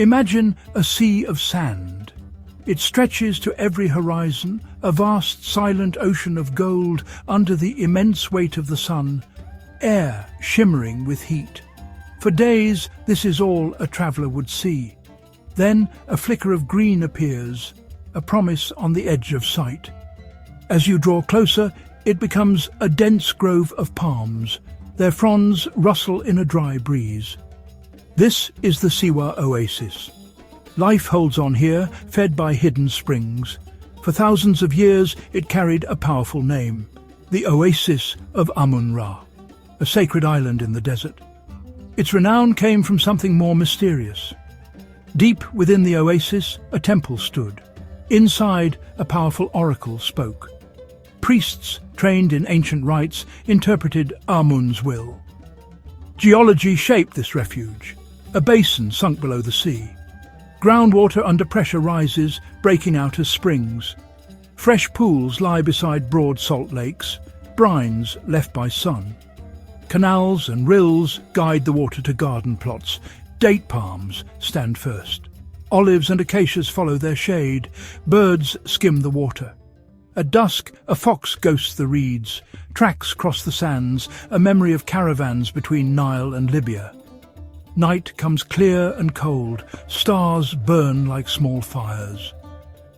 Imagine a sea of sand. It stretches to every horizon, a vast silent ocean of gold under the immense weight of the sun, air shimmering with heat. For days, this is all a traveller would see. Then a flicker of green appears, a promise on the edge of sight. As you draw closer, it becomes a dense grove of palms. Their fronds rustle in a dry breeze. This is the Siwa Oasis. Life holds on here, fed by hidden springs. For thousands of years, it carried a powerful name, the Oasis of Amun-Ra, a sacred island in the desert. Its renown came from something more mysterious. Deep within the oasis, a temple stood. Inside, a powerful oracle spoke. Priests, trained in ancient rites, interpreted Amun's will. Geology shaped this refuge. A basin sunk below the sea. Groundwater under pressure rises, breaking out as springs. Fresh pools lie beside broad salt lakes, brines left by sun. Canals and rills guide the water to garden plots. Date palms stand first. Olives and acacias follow their shade. Birds skim the water. At dusk, a fox ghosts the reeds. Tracks cross the sands, a memory of caravans between Nile and Libya. Night comes clear and cold. Stars burn like small fires.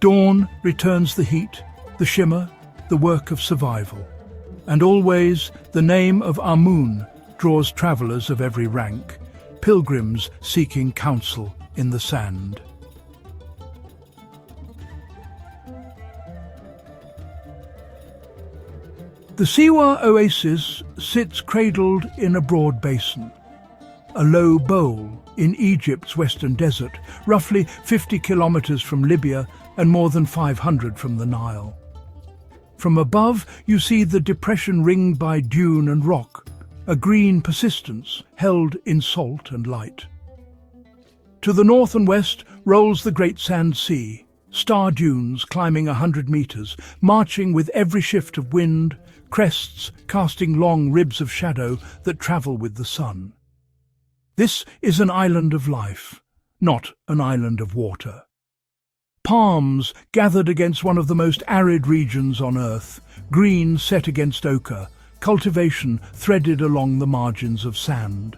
Dawn returns the heat, the shimmer, the work of survival. And always the name of Amun draws travellers of every rank, pilgrims seeking counsel in the sand. The Siwa Oasis sits cradled in a broad basin, a low bowl in Egypt's western desert, roughly 50 kilometers from Libya and more than 500 from the Nile. From above, you see the depression ringed by dune and rock, a green persistence held in salt and light. To the north and west rolls the great sand sea, star dunes climbing 100 meters, marching with every shift of wind, crests casting long ribs of shadow that travel with the sun. This is an island of life, not an island of water. Palms gathered against one of the most arid regions on earth, green set against ochre, cultivation threaded along the margins of sand.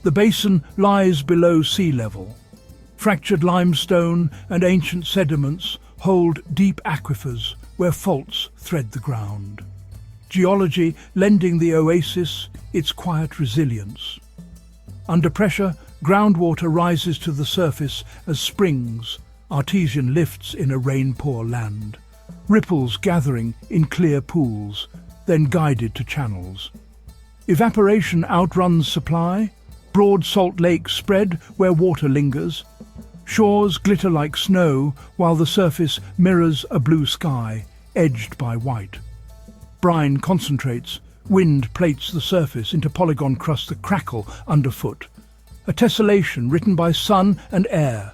The basin lies below sea level. Fractured limestone and ancient sediments hold deep aquifers where faults thread the ground. Geology lending the oasis its quiet resilience. Under pressure, groundwater rises to the surface as springs, artesian lifts in a rain-poor land, ripples gathering in clear pools, then guided to channels. Evaporation outruns supply, broad salt lakes spread where water lingers. Shores glitter like snow while the surface mirrors a blue sky, edged by white. Brine concentrates, wind plates the surface into polygon crusts that crackle underfoot. A tessellation written by sun and air.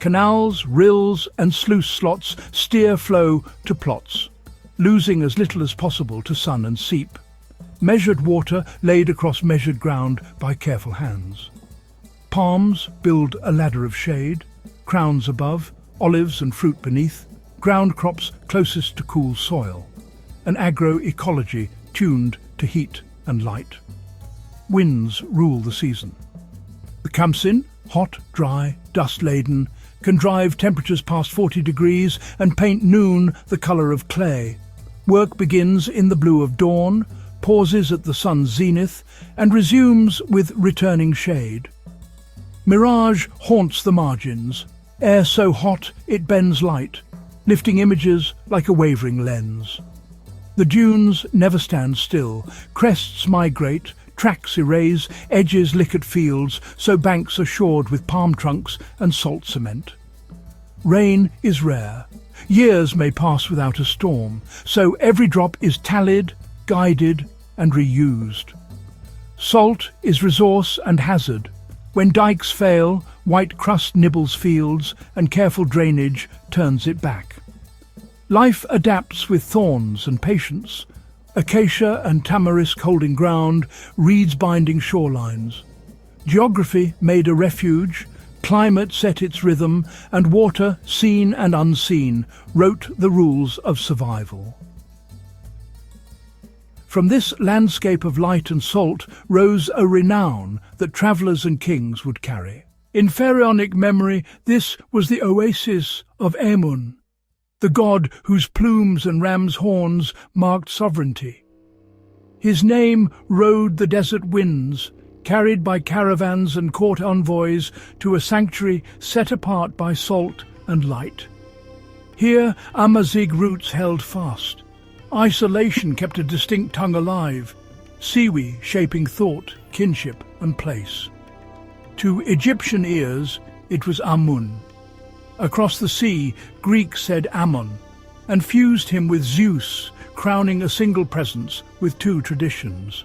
Canals, rills and sluice slots steer flow to plots, losing as little as possible to sun and seep. Measured water laid across measured ground by careful hands. Palms build a ladder of shade, crowns above, olives and fruit beneath, ground crops closest to cool soil. An agroecology tuned to heat and light. Winds rule the season. The Khamsin, hot, dry, dust-laden, can drive temperatures past 40 degrees and paint noon the colour of clay. Work begins in the blue of dawn, pauses at the sun's zenith, and resumes with returning shade. Mirage haunts the margins, air so hot it bends light, lifting images like a wavering lens. The dunes never stand still, crests migrate, tracks erase, edges lick at fields, so banks are shored with palm trunks and salt cement. Rain is rare. Years may pass without a storm, so every drop is tallied, guided and reused. Salt is resource and hazard. When dikes fail, white crust nibbles fields and careful drainage turns it back. Life adapts with thorns and patience. Acacia and tamarisk holding ground, reeds binding shorelines. Geography made a refuge, Climate set its rhythm, and water, seen and unseen, wrote the rules of survival. From this landscape of light and salt rose a renown that travellers and kings would carry. In pharaonic memory, this was the Oasis of Amun, the god whose plumes and ram's horns marked sovereignty. His name rode the desert winds, carried by caravans and court envoys to a sanctuary set apart by salt and light. Here Amazigh roots held fast. Isolation kept a distinct tongue alive, Siwi shaping thought, kinship and place. To Egyptian ears, it was Amun. Across the sea, Greeks said Ammon, and fused him with Zeus, crowning a single presence with two traditions.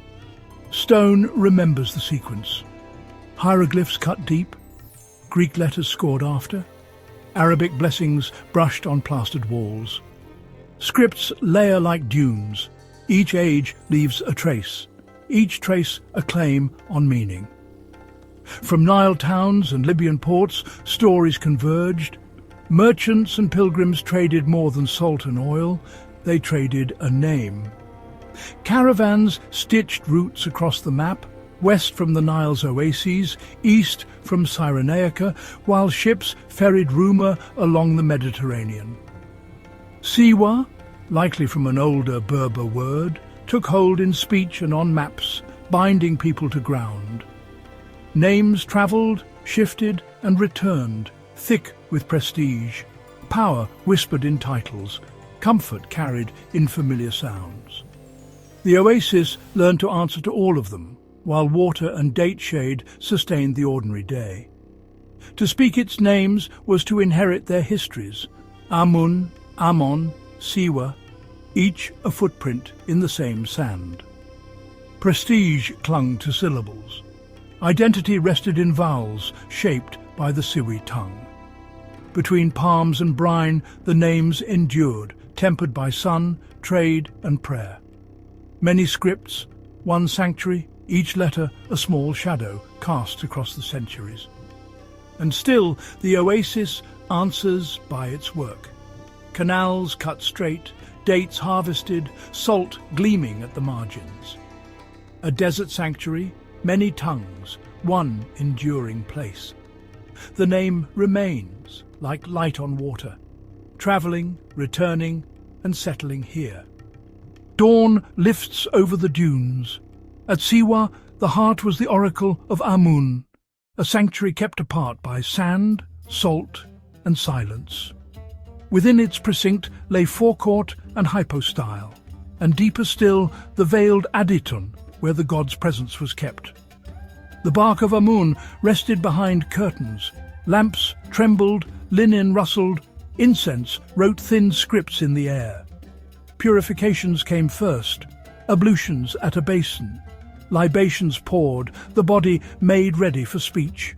Stone remembers the sequence. Hieroglyphs cut deep, Greek letters scored after, Arabic blessings brushed on plastered walls. Scripts layer like dunes. Each age leaves a trace, each trace a claim on meaning. From Nile towns and Libyan ports, stories converged. Merchants and pilgrims traded more than salt and oil. They traded a name. Caravans stitched routes across the map, west from the Nile's oases, east from Cyrenaica, while ships ferried rumour along the Mediterranean. Siwa, likely from an older Berber word, took hold in speech and on maps, binding people to ground. Names travelled, shifted and returned, thick with prestige. Power whispered in titles, comfort carried in familiar sounds. The oasis learned to answer to all of them, while water and date shade sustained the ordinary day. To speak its names was to inherit their histories. Amun, Amon, Siwa, each a footprint in the same sand. Prestige clung to syllables. Identity rested in vowels shaped by the Siwi tongue. Between palms and brine, the names endured, tempered by sun, trade and prayer. Many scripts, one sanctuary, each letter a small shadow cast across the centuries. And still the oasis answers by its work. Canals cut straight, dates harvested, salt gleaming at the margins. A desert sanctuary, many tongues, one enduring place. The name remains, like light on water, travelling, returning, and settling here. Dawn lifts over the dunes. At Siwa, the heart was the Oracle of Amun, a sanctuary kept apart by sand, salt, and silence. Within its precinct lay forecourt and hypostyle, and deeper still the veiled Aditun, where the god's presence was kept. The bark of Amun rested behind curtains. Lamps trembled, linen rustled, incense wrote thin scripts in the air. Purifications came first, ablutions at a basin. Libations poured, the body made ready for speech.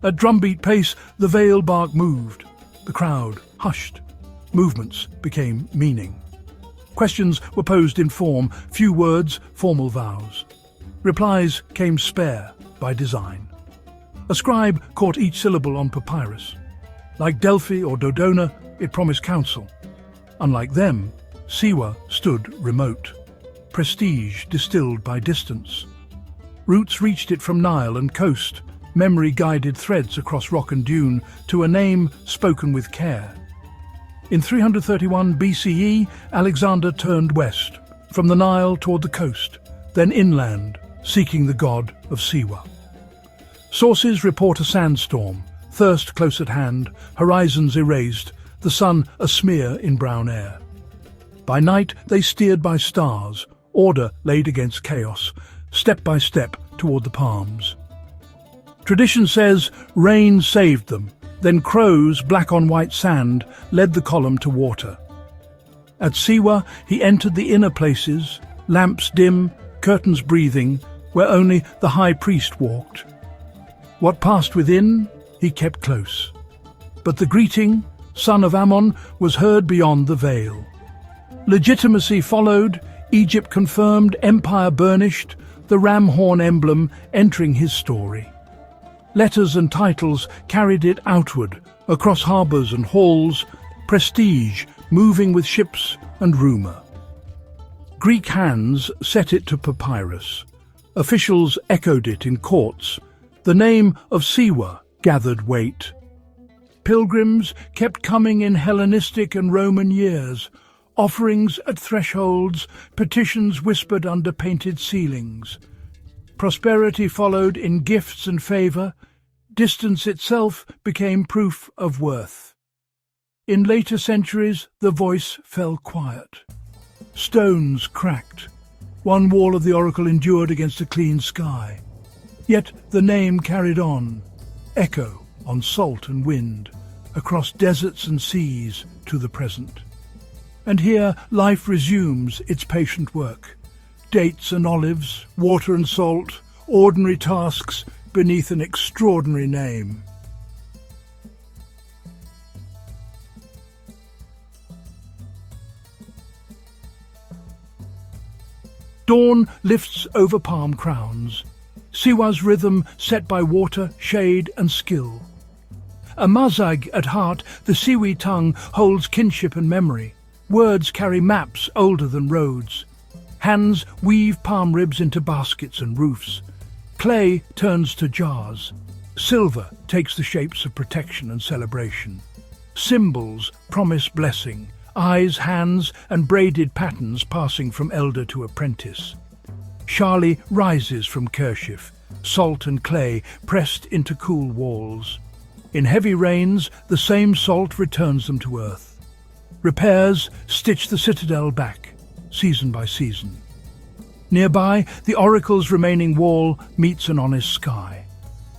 At drumbeat pace, the veil bark moved. The crowd hushed. Movements became meaning. Questions were posed in form, few words, formal vows. Replies came spare, by design. A scribe caught each syllable on papyrus. Like Delphi or Dodona, it promised counsel. Unlike them, Siwa stood remote. Prestige distilled by distance. Roots reached it from Nile and coast, memory guided threads across rock and dune to a name spoken with care. In 331 BCE, Alexander turned west, from the Nile toward the coast, then inland, seeking the god of Siwa. Sources report a sandstorm, thirst close at hand, horizons erased, the sun a smear in brown air. By night they steered by stars, order laid against chaos, step by step toward the palms. Tradition says rain saved them, then crows, black on white sand, led the column to water. At Siwa he entered the inner places, lamps dim, curtains breathing, where only the high priest walked. What passed within, he kept close. But the greeting, son of Ammon, was heard beyond the veil. Legitimacy followed, Egypt confirmed, empire burnished, the ram horn emblem entering his story. Letters and titles carried it outward, across harbours and halls, prestige moving with ships and rumour. Greek hands set it to papyrus. Officials echoed it in courts. The name of Siwa gathered weight. Pilgrims kept coming in Hellenistic and Roman years, offerings at thresholds, petitions whispered under painted ceilings. Prosperity followed in gifts and favour. Distance itself became proof of worth. In later centuries, the voice fell quiet. Stones cracked. One wall of the oracle endured against a clean sky. Yet the name carried on, echo on salt and wind, across deserts and seas to the present. And here life resumes its patient work. Dates and olives, water and salt, ordinary tasks beneath an extraordinary name. Dawn lifts over palm crowns. Siwa's rhythm set by water, shade and skill. A mazag at heart, the Siwi tongue holds kinship and memory. Words carry maps older than roads. Hands weave palm ribs into baskets and roofs. Clay turns to jars. Silver takes the shapes of protection and celebration. Symbols promise blessing. Eyes, hands, and braided patterns passing from elder to apprentice. Shali rises from kerchief, salt and clay pressed into cool walls. In heavy rains, the same salt returns them to earth. Repairs stitch the citadel back, season by season. Nearby, the oracle's remaining wall meets an honest sky.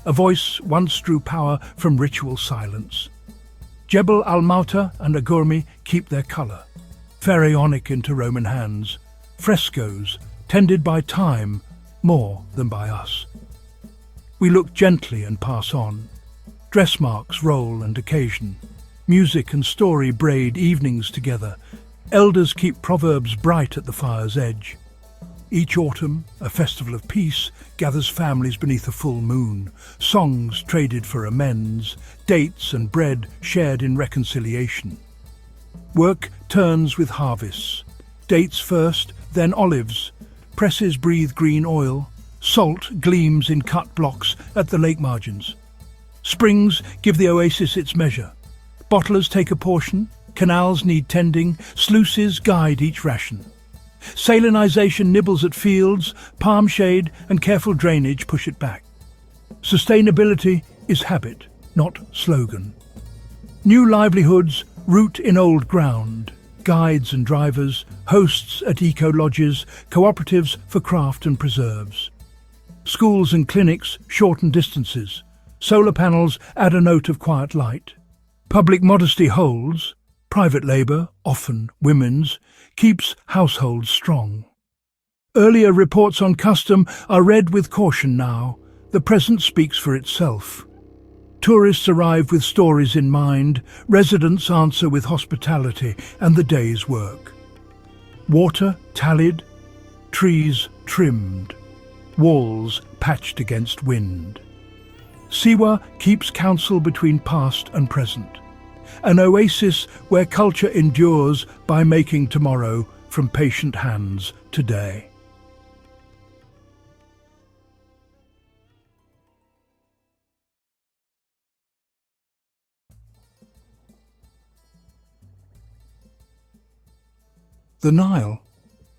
A voice once drew power from ritual silence. Jebel al-Mauta and Aghurmi keep their colour, pharaonic into Roman hands, frescoes tended by time more than by us. We look gently and pass on. Dress marks roll and occasion. Music and story braid evenings together. Elders keep proverbs bright at the fire's edge. Each autumn, a festival of peace gathers families beneath a full moon, songs traded for amends, dates and bread shared in reconciliation. Work turns with harvests. Dates first, then olives. Presses breathe green oil. Salt gleams in cut blocks at the lake margins. Springs give the oasis its measure. Bottlers take a portion. Canals need tending. Sluices guide each ration. Salinization nibbles at fields, palm shade and careful drainage push it back. Sustainability is habit, not slogan. New livelihoods root in old ground. Guides and drivers, hosts at eco-lodges, cooperatives for craft and preserves. Schools and clinics shorten distances. Solar panels add a note of quiet light. Public modesty holds. Private labour, often women's, keeps households strong. Earlier reports on custom are read with caution now. The present speaks for itself. Tourists arrive with stories in mind, residents answer with hospitality and the day's work. Water tallied, trees trimmed, walls patched against wind. Siwa keeps counsel between past and present. An oasis where culture endures by making tomorrow from patient hands today. The Nile,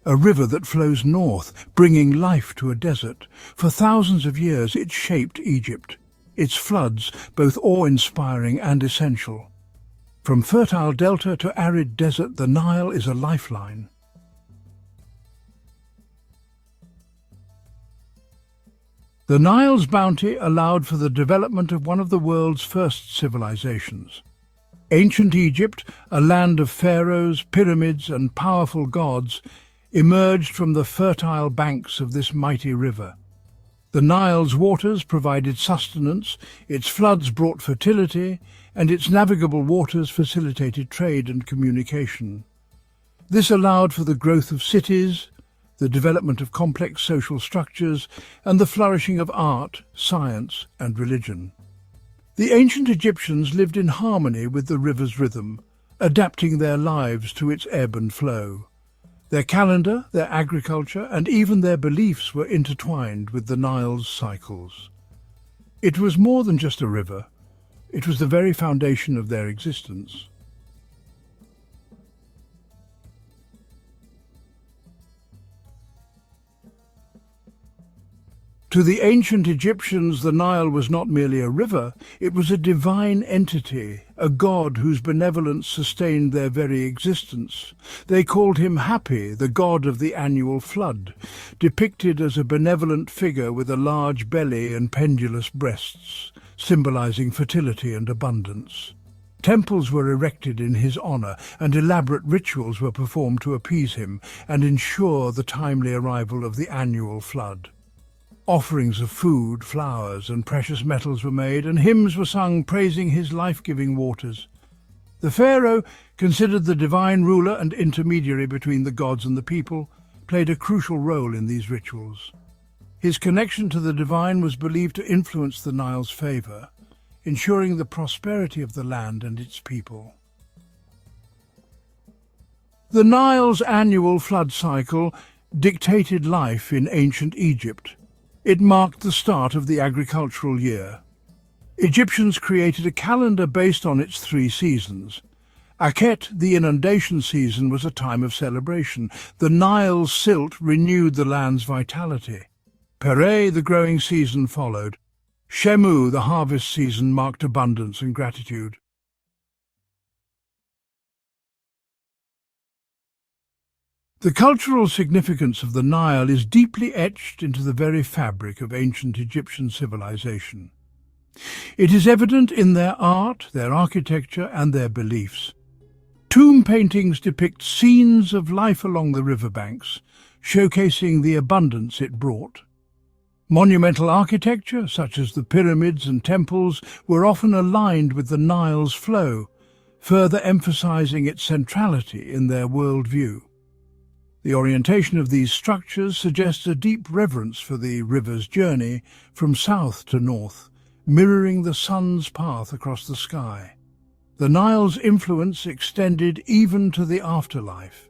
a river that flows north, bringing life to a desert. For thousands of years it shaped Egypt, its floods both awe-inspiring and essential. From fertile delta to arid desert, the Nile is a lifeline. The Nile's bounty allowed for the development of one of the world's first civilizations. Ancient Egypt, a land of pharaohs, pyramids and powerful gods, emerged from the fertile banks of this mighty river. The Nile's waters provided sustenance, its floods brought fertility, and its navigable waters facilitated trade and communication. This allowed for the growth of cities, the development of complex social structures, and the flourishing of art, science, and religion. The ancient Egyptians lived in harmony with the river's rhythm, adapting their lives to its ebb and flow. Their calendar, their agriculture, and even their beliefs were intertwined with the Nile's cycles. It was more than just a river. It was the very foundation of their existence. To the ancient Egyptians, the Nile was not merely a river, it was a divine entity, a god whose benevolence sustained their very existence. They called him Hapi, the god of the annual flood, depicted as a benevolent figure with a large belly and pendulous breasts, symbolizing fertility and abundance. Temples were erected in his honor, and elaborate rituals were performed to appease him and ensure the timely arrival of the annual flood. Offerings of food, flowers, and precious metals were made, and hymns were sung praising his life-giving waters. The pharaoh, considered the divine ruler and intermediary between the gods and the people, played a crucial role in these rituals. His connection to the divine was believed to influence the Nile's favor, ensuring the prosperity of the land and its people. The Nile's annual flood cycle dictated life in ancient Egypt. It marked the start of the agricultural year. Egyptians created a calendar based on its 3 seasons. Akhet, the inundation season, was a time of celebration. The Nile's silt renewed the land's vitality. Pere, the growing season, followed. Shemu, the harvest season, marked abundance and gratitude. The cultural significance of the Nile is deeply etched into the very fabric of ancient Egyptian civilization. It is evident in their art, their architecture, and their beliefs. Tomb paintings depict scenes of life along the riverbanks, showcasing the abundance it brought. Monumental architecture, such as the pyramids and temples, were often aligned with the Nile's flow, further emphasizing its centrality in their worldview. The orientation of these structures suggests a deep reverence for the river's journey from south to north, mirroring the sun's path across the sky. The Nile's influence extended even to the afterlife.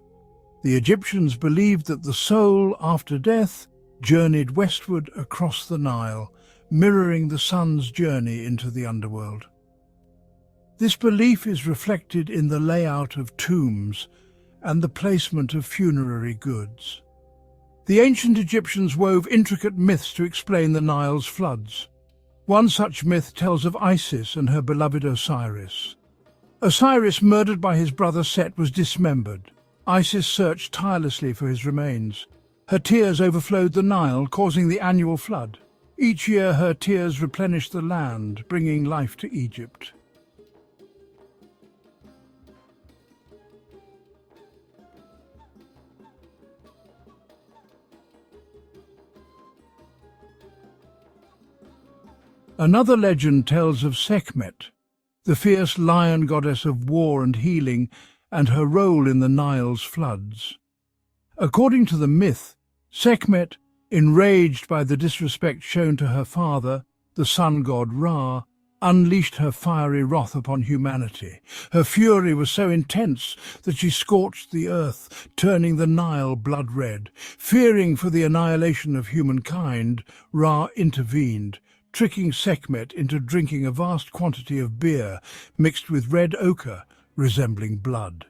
The Egyptians believed that the soul, after death, journeyed westward across the Nile, mirroring the sun's journey into the underworld. This belief is reflected in the layout of tombs and the placement of funerary goods. The ancient Egyptians wove intricate myths to explain the Nile's floods. One such myth tells of Isis and her beloved Osiris. Osiris, murdered by his brother Set, was dismembered. Isis searched tirelessly for his remains. Her tears overflowed the Nile, causing the annual flood. Each year her tears replenished the land, bringing life to Egypt. Another legend tells of Sekhmet, the fierce lion goddess of war and healing, and her role in the Nile's floods. According to the myth, Sekhmet, enraged by the disrespect shown to her father, the sun god Ra, unleashed her fiery wrath upon humanity. Her fury was so intense that she scorched the earth, turning the Nile blood-red. Fearing for the annihilation of humankind, Ra intervened, tricking Sekhmet into drinking a vast quantity of beer mixed with red ochre, resembling blood.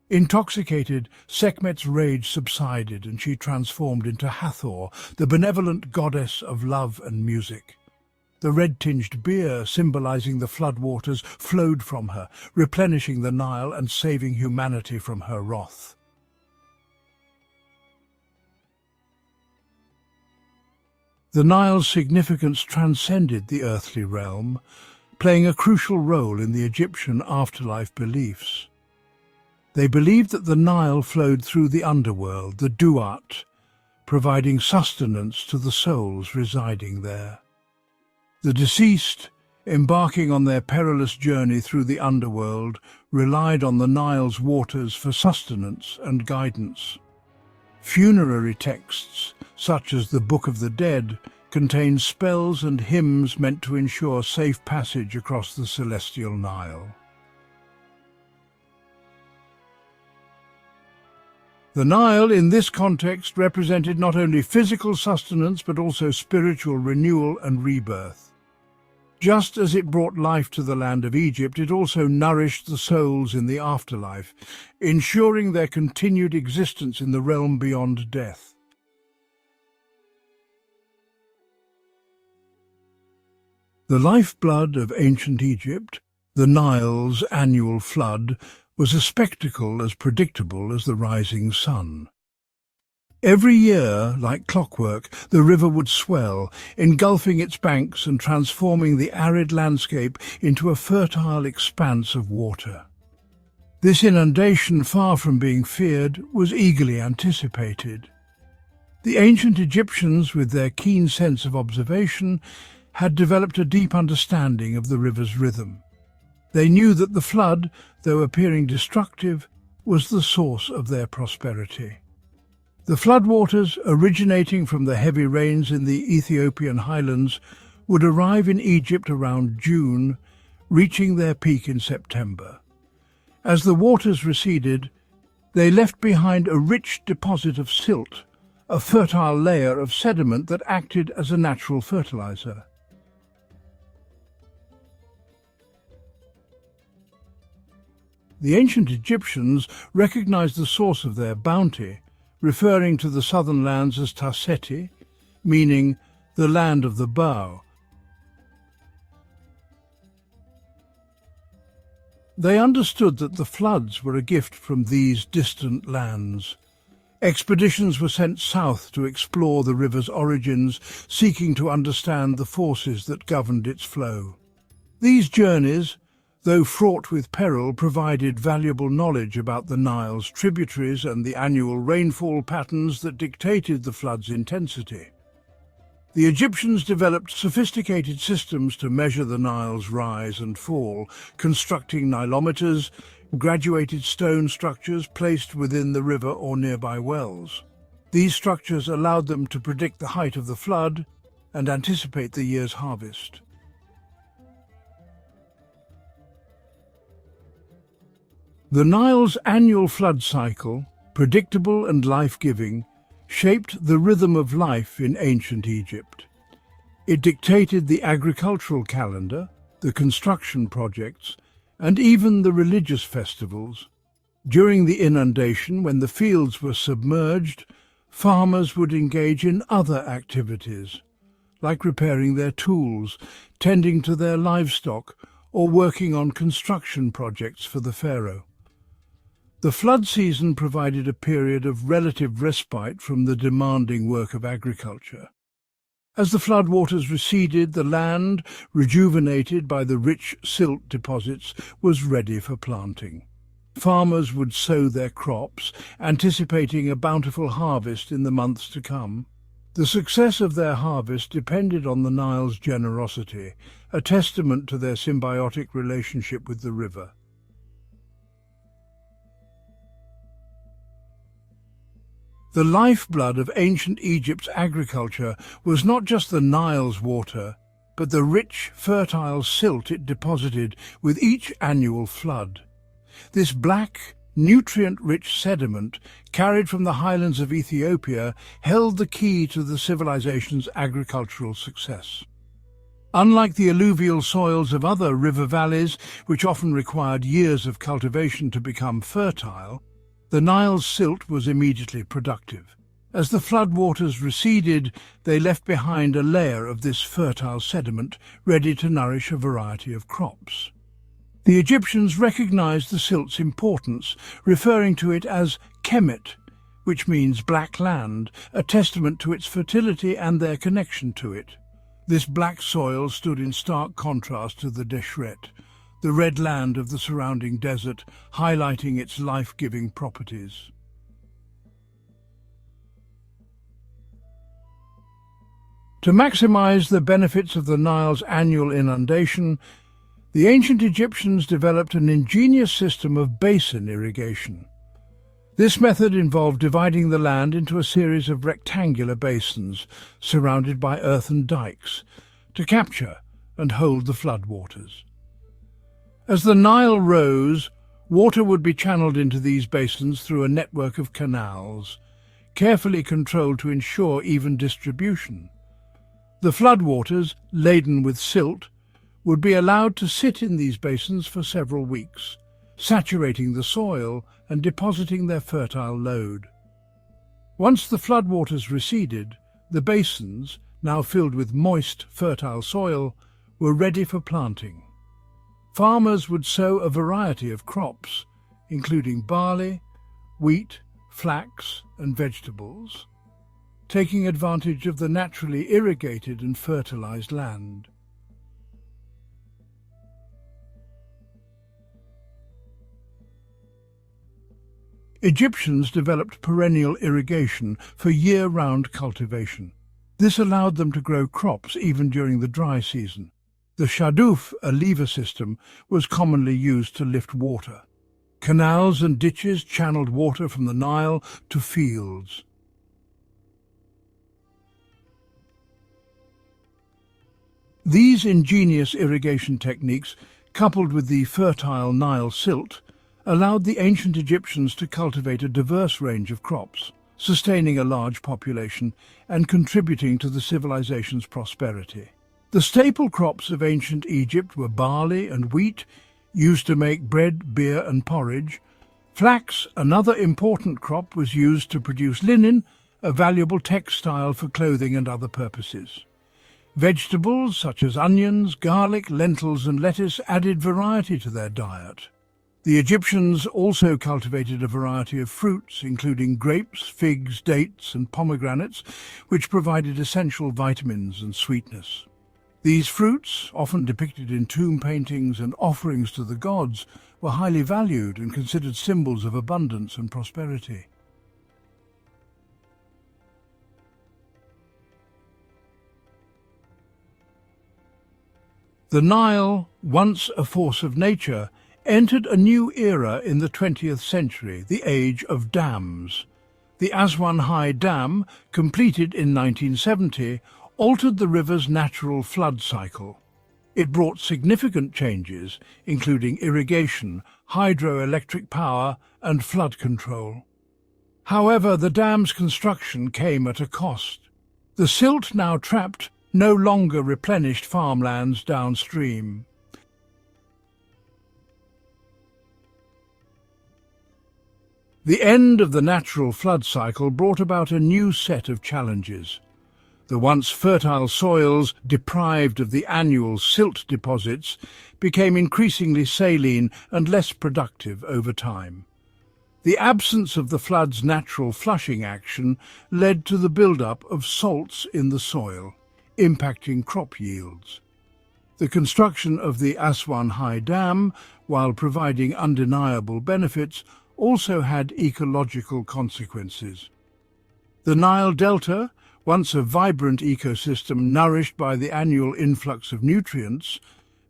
Intoxicated, Sekhmet's rage subsided and she transformed into Hathor, the benevolent goddess of love and music. The red-tinged beer, symbolizing the floodwaters, flowed from her, replenishing the Nile and saving humanity from her wrath. The Nile's significance transcended the earthly realm, playing a crucial role in the Egyptian afterlife beliefs. They believed that the Nile flowed through the underworld, the Duat, providing sustenance to the souls residing there. The deceased, embarking on their perilous journey through the underworld, relied on the Nile's waters for sustenance and guidance. Funerary texts, such as the Book of the Dead, contain spells and hymns meant to ensure safe passage across the celestial Nile. The Nile, in this context, represented not only physical sustenance but also spiritual renewal and rebirth. Just as it brought life to the land of Egypt, it also nourished the souls in the afterlife, ensuring their continued existence in the realm beyond death. The lifeblood of ancient Egypt, the Nile's annual flood, was a spectacle as predictable as the rising sun. Every year, like clockwork, the river would swell, engulfing its banks and transforming the arid landscape into a fertile expanse of water. This inundation, far from being feared, was eagerly anticipated. The ancient Egyptians, with their keen sense of observation, had developed a deep understanding of the river's rhythm. They knew that the flood, though appearing destructive, was the source of their prosperity. The floodwaters, originating from the heavy rains in the Ethiopian highlands, would arrive in Egypt around June, reaching their peak in September. As the waters receded, they left behind a rich deposit of silt, a fertile layer of sediment that acted as a natural fertilizer. The ancient Egyptians recognized the source of their bounty, referring to the southern lands as Taseti, meaning the land of the bow. They understood that the floods were a gift from these distant lands. Expeditions were sent south to explore the river's origins, seeking to understand the forces that governed its flow. These journeys, though fraught with peril, provided valuable knowledge about the Nile's tributaries and the annual rainfall patterns that dictated the flood's intensity. The Egyptians developed sophisticated systems to measure the Nile's rise and fall, constructing nilometers, graduated stone structures placed within the river or nearby wells. These structures allowed them to predict the height of the flood and anticipate the year's harvest. The Nile's annual flood cycle, predictable and life-giving, shaped the rhythm of life in ancient Egypt. It dictated the agricultural calendar, the construction projects, and even the religious festivals. During the inundation, when the fields were submerged, farmers would engage in other activities, like repairing their tools, tending to their livestock, or working on construction projects for the pharaoh. The flood season provided a period of relative respite from the demanding work of agriculture. As the floodwaters receded, the land, rejuvenated by the rich silt deposits, was ready for planting. Farmers would sow their crops, anticipating a bountiful harvest in the months to come. The success of their harvest depended on the Nile's generosity, a testament to their symbiotic relationship with the river. The lifeblood of ancient Egypt's agriculture was not just the Nile's water, but the rich, fertile silt it deposited with each annual flood. This black, nutrient-rich sediment, carried from the highlands of Ethiopia, held the key to the civilization's agricultural success. Unlike the alluvial soils of other river valleys, which often required years of cultivation to become fertile, the Nile's silt was immediately productive. As the floodwaters receded, they left behind a layer of this fertile sediment, ready to nourish a variety of crops. The Egyptians recognized the silt's importance, referring to it as Kemet, which means black land, a testament to its fertility and their connection to it. This black soil stood in stark contrast to the Deshret, the red land of the surrounding desert, highlighting its life-giving properties. To maximize the benefits of the Nile's annual inundation, the ancient Egyptians developed an ingenious system of basin irrigation. This method involved dividing the land into a series of rectangular basins surrounded by earthen dikes to capture and hold the floodwaters. As the Nile rose, water would be channeled into these basins through a network of canals, carefully controlled to ensure even distribution. The floodwaters, laden with silt, would be allowed to sit in these basins for several weeks, saturating the soil and depositing their fertile load. Once the floodwaters receded, the basins, now filled with moist, fertile soil, were ready for planting. Farmers would sow a variety of crops, including barley, wheat, flax, and vegetables, taking advantage of the naturally irrigated and fertilized land. Egyptians developed perennial irrigation for year-round cultivation. This allowed them to grow crops even during the dry season. The shaduf, a lever system, was commonly used to lift water. Canals and ditches channeled water from the Nile to fields. These ingenious irrigation techniques, coupled with the fertile Nile silt, allowed the ancient Egyptians to cultivate a diverse range of crops, sustaining a large population and contributing to the civilization's prosperity. The staple crops of ancient Egypt were barley and wheat, used to make bread, beer and porridge. Flax, another important crop, was used to produce linen, a valuable textile for clothing and other purposes. Vegetables such as onions, garlic, lentils and lettuce added variety to their diet. The Egyptians also cultivated a variety of fruits, including grapes, figs, dates and pomegranates, which provided essential vitamins and sweetness. These fruits, often depicted in tomb paintings and offerings to the gods, were highly valued and considered symbols of abundance and prosperity. The Nile, once a force of nature, entered a new era in the 20th century, the age of dams. The Aswan High Dam, completed in 1970, altered the river's natural flood cycle. It brought significant changes, including irrigation, hydroelectric power and flood control. However, the dam's construction came at a cost. The silt now trapped no longer replenished farmlands downstream. The end of the natural flood cycle brought about a new set of challenges. The once fertile soils, deprived of the annual silt deposits, became increasingly saline and less productive over time. The absence of the flood's natural flushing action led to the build-up of salts in the soil, impacting crop yields. The construction of the Aswan High Dam, while providing undeniable benefits, also had ecological consequences. The Nile Delta, once a vibrant ecosystem nourished by the annual influx of nutrients,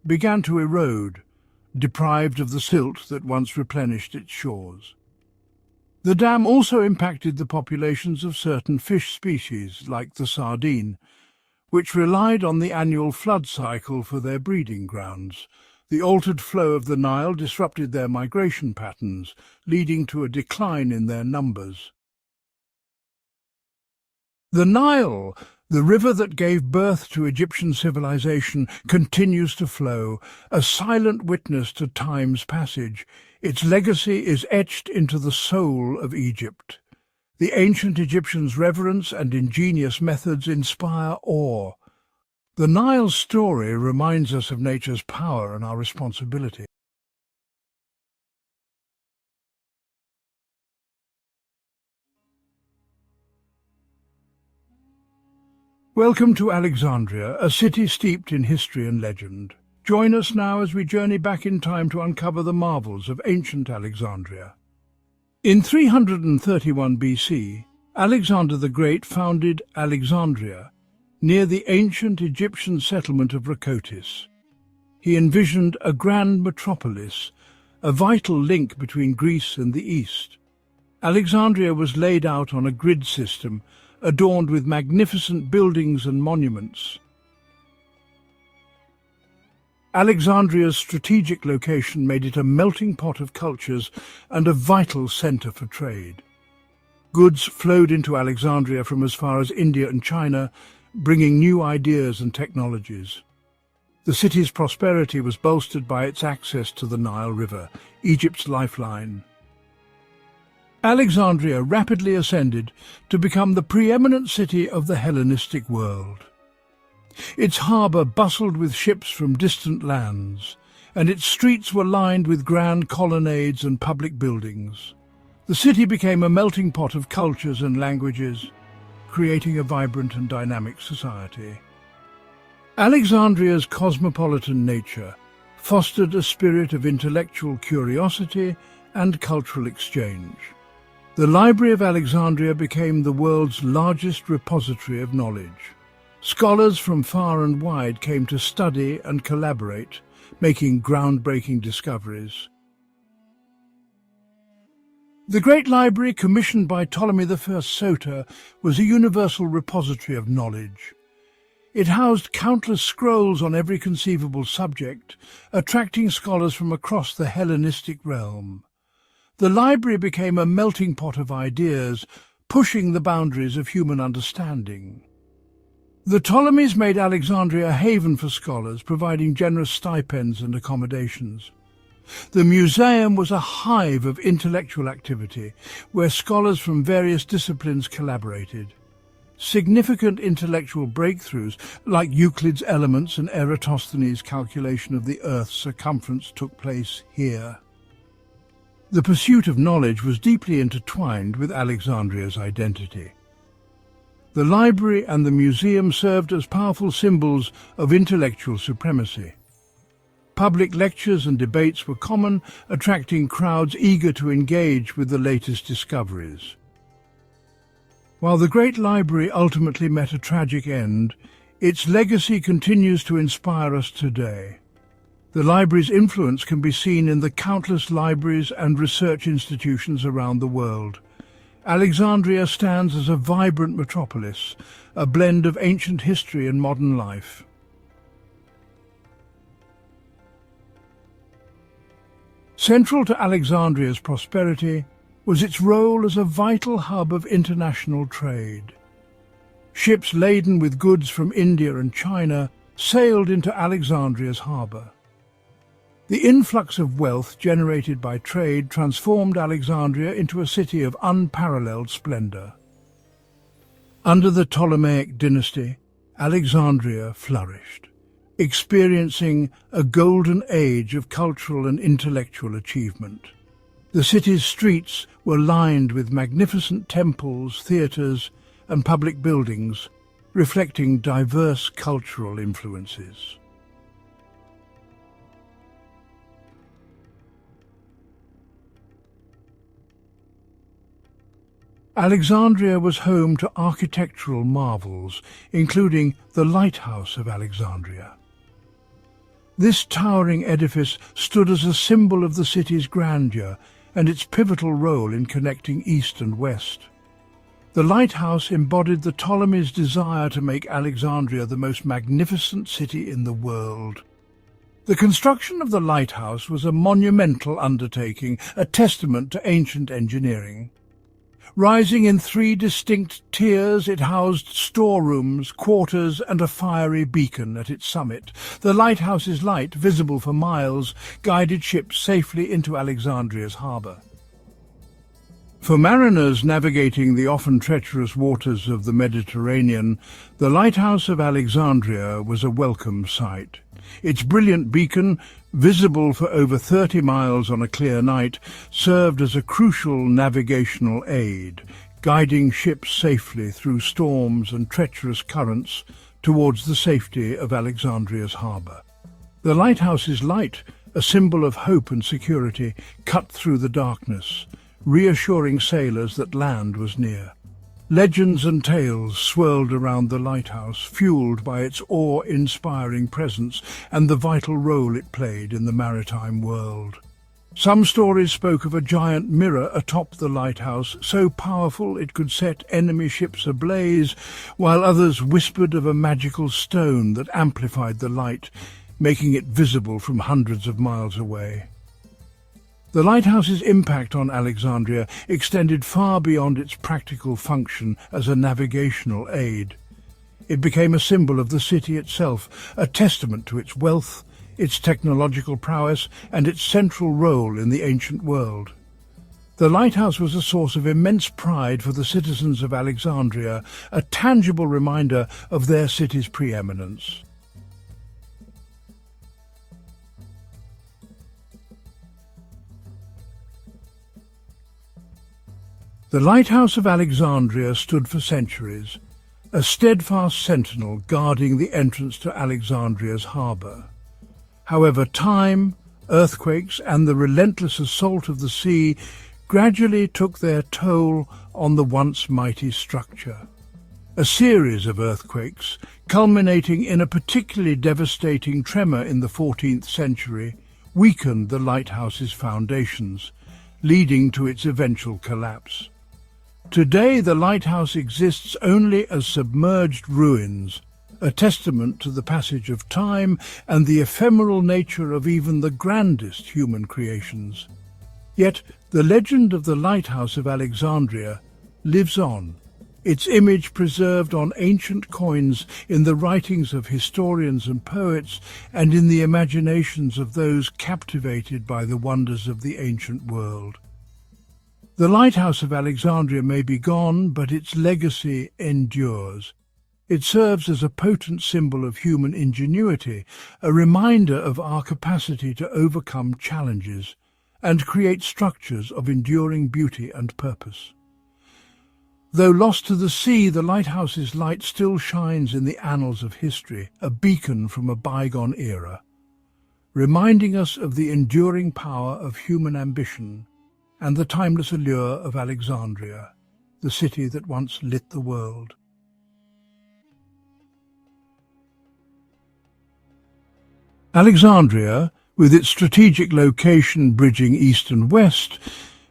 began to erode, deprived of the silt that once replenished its shores. The dam also impacted the populations of certain fish species, like the sardine, which relied on the annual flood cycle for their breeding grounds. The altered flow of the Nile disrupted their migration patterns, leading to a decline in their numbers. The Nile, the river that gave birth to Egyptian civilization, continues to flow, a silent witness to time's passage. Its legacy is etched into the soul of Egypt. The ancient Egyptians' reverence and ingenious methods inspire awe. The Nile's story reminds us of nature's power and our responsibility. Welcome to Alexandria, a city steeped in history and legend. Join us now as we journey back in time to uncover the marvels of ancient Alexandria. In 331 BC, Alexander the Great founded Alexandria, near the ancient Egyptian settlement of Rakotis. He envisioned a grand metropolis, a vital link between Greece and the East. Alexandria was laid out on a grid system, adorned with magnificent buildings and monuments. Alexandria's strategic location made it a melting pot of cultures and a vital centre for trade. Goods flowed into Alexandria from as far as India and China, bringing new ideas and technologies. The city's prosperity was bolstered by its access to the Nile River, Egypt's lifeline. Alexandria rapidly ascended to become the preeminent city of the Hellenistic world. Its harbour bustled with ships from distant lands, and its streets were lined with grand colonnades and public buildings. The city became a melting pot of cultures and languages, creating a vibrant and dynamic society. Alexandria's cosmopolitan nature fostered a spirit of intellectual curiosity and cultural exchange. The Library of Alexandria became the world's largest repository of knowledge. Scholars from far and wide came to study and collaborate, making groundbreaking discoveries. The Great Library, commissioned by Ptolemy I Soter, was a universal repository of knowledge. It housed countless scrolls on every conceivable subject, attracting scholars from across the Hellenistic realm. The library became a melting pot of ideas, pushing the boundaries of human understanding. The Ptolemies made Alexandria a haven for scholars, providing generous stipends and accommodations. The museum was a hive of intellectual activity, where scholars from various disciplines collaborated. Significant intellectual breakthroughs, like Euclid's Elements and Eratosthenes' calculation of the Earth's circumference, took place here. The pursuit of knowledge was deeply intertwined with Alexandria's identity. The library and the museum served as powerful symbols of intellectual supremacy. Public lectures and debates were common, attracting crowds eager to engage with the latest discoveries. While the Great Library ultimately met a tragic end, its legacy continues to inspire us today. The library's influence can be seen in the countless libraries and research institutions around the world. Alexandria stands as a vibrant metropolis, a blend of ancient history and modern life. Central to Alexandria's prosperity was its role as a vital hub of international trade. Ships laden with goods from India and China sailed into Alexandria's harbour. The influx of wealth generated by trade transformed Alexandria into a city of unparalleled splendour. Under the Ptolemaic dynasty, Alexandria flourished, experiencing a golden age of cultural and intellectual achievement. The city's streets were lined with magnificent temples, theatres, and public buildings, reflecting diverse cultural influences. Alexandria was home to architectural marvels, including the Lighthouse of Alexandria. This towering edifice stood as a symbol of the city's grandeur and its pivotal role in connecting East and West. The lighthouse embodied the Ptolemies' desire to make Alexandria the most magnificent city in the world. The construction of the lighthouse was a monumental undertaking, a testament to ancient engineering. Rising in 3 distinct tiers, it housed storerooms, quarters, and a fiery beacon at its summit. The lighthouse's light, visible for miles, guided ships safely into Alexandria's harbour. For mariners navigating the often treacherous waters of the Mediterranean, the Lighthouse of Alexandria was a welcome sight. Its brilliant beacon, visible for over 30 miles on a clear night, served as a crucial navigational aid, guiding ships safely through storms and treacherous currents towards the safety of Alexandria's harbour. The lighthouse's light, a symbol of hope and security, cut through the darkness, reassuring sailors that land was near. Legends and tales swirled around the lighthouse, fueled by its awe-inspiring presence and the vital role it played in the maritime world. Some stories spoke of a giant mirror atop the lighthouse, so powerful it could set enemy ships ablaze, while others whispered of a magical stone that amplified the light, making it visible from hundreds of miles away. The lighthouse's impact on Alexandria extended far beyond its practical function as a navigational aid. It became a symbol of the city itself, a testament to its wealth, its technological prowess, and its central role in the ancient world. The lighthouse was a source of immense pride for the citizens of Alexandria, a tangible reminder of their city's preeminence. The lighthouse of Alexandria stood for centuries, a steadfast sentinel guarding the entrance to Alexandria's harbour. However, time, earthquakes, and the relentless assault of the sea gradually took their toll on the once mighty structure. A series of earthquakes, culminating in a particularly devastating tremor in the 14th century, weakened the lighthouse's foundations, leading to its eventual collapse. Today, the lighthouse exists only as submerged ruins, a testament to the passage of time and the ephemeral nature of even the grandest human creations. Yet the legend of the lighthouse of Alexandria lives on, its image preserved on ancient coins, in the writings of historians and poets, and in the imaginations of those captivated by the wonders of the ancient world. The lighthouse of Alexandria may be gone, but its legacy endures. It serves as a potent symbol of human ingenuity, a reminder of our capacity to overcome challenges and create structures of enduring beauty and purpose. Though lost to the sea, the lighthouse's light still shines in the annals of history, a beacon from a bygone era, reminding us of the enduring power of human ambition and the timeless allure of Alexandria, the city that once lit the world. Alexandria, with its strategic location bridging east and west,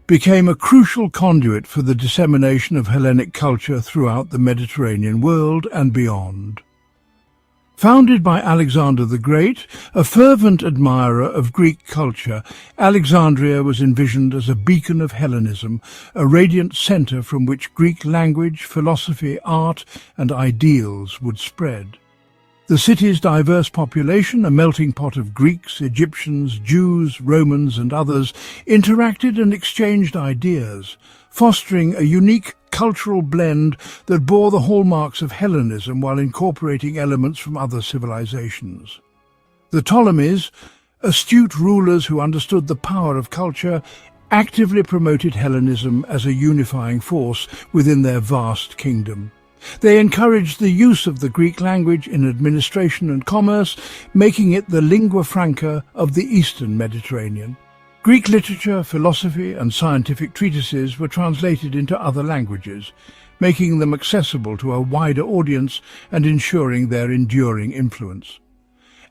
became a crucial conduit for the dissemination of Hellenic culture throughout the Mediterranean world and beyond. Founded by Alexander the Great, a fervent admirer of Greek culture, Alexandria was envisioned as a beacon of Hellenism, a radiant centre from which Greek language, philosophy, art, and ideals would spread. The city's diverse population, a melting pot of Greeks, Egyptians, Jews, Romans and others, interacted and exchanged ideas, fostering a unique cultural blend that bore the hallmarks of Hellenism while incorporating elements from other civilizations. The Ptolemies, astute rulers who understood the power of culture, actively promoted Hellenism as a unifying force within their vast kingdom. They encouraged the use of the Greek language in administration and commerce, making it the lingua franca of the Eastern Mediterranean. Greek literature, philosophy, and scientific treatises were translated into other languages, making them accessible to a wider audience and ensuring their enduring influence.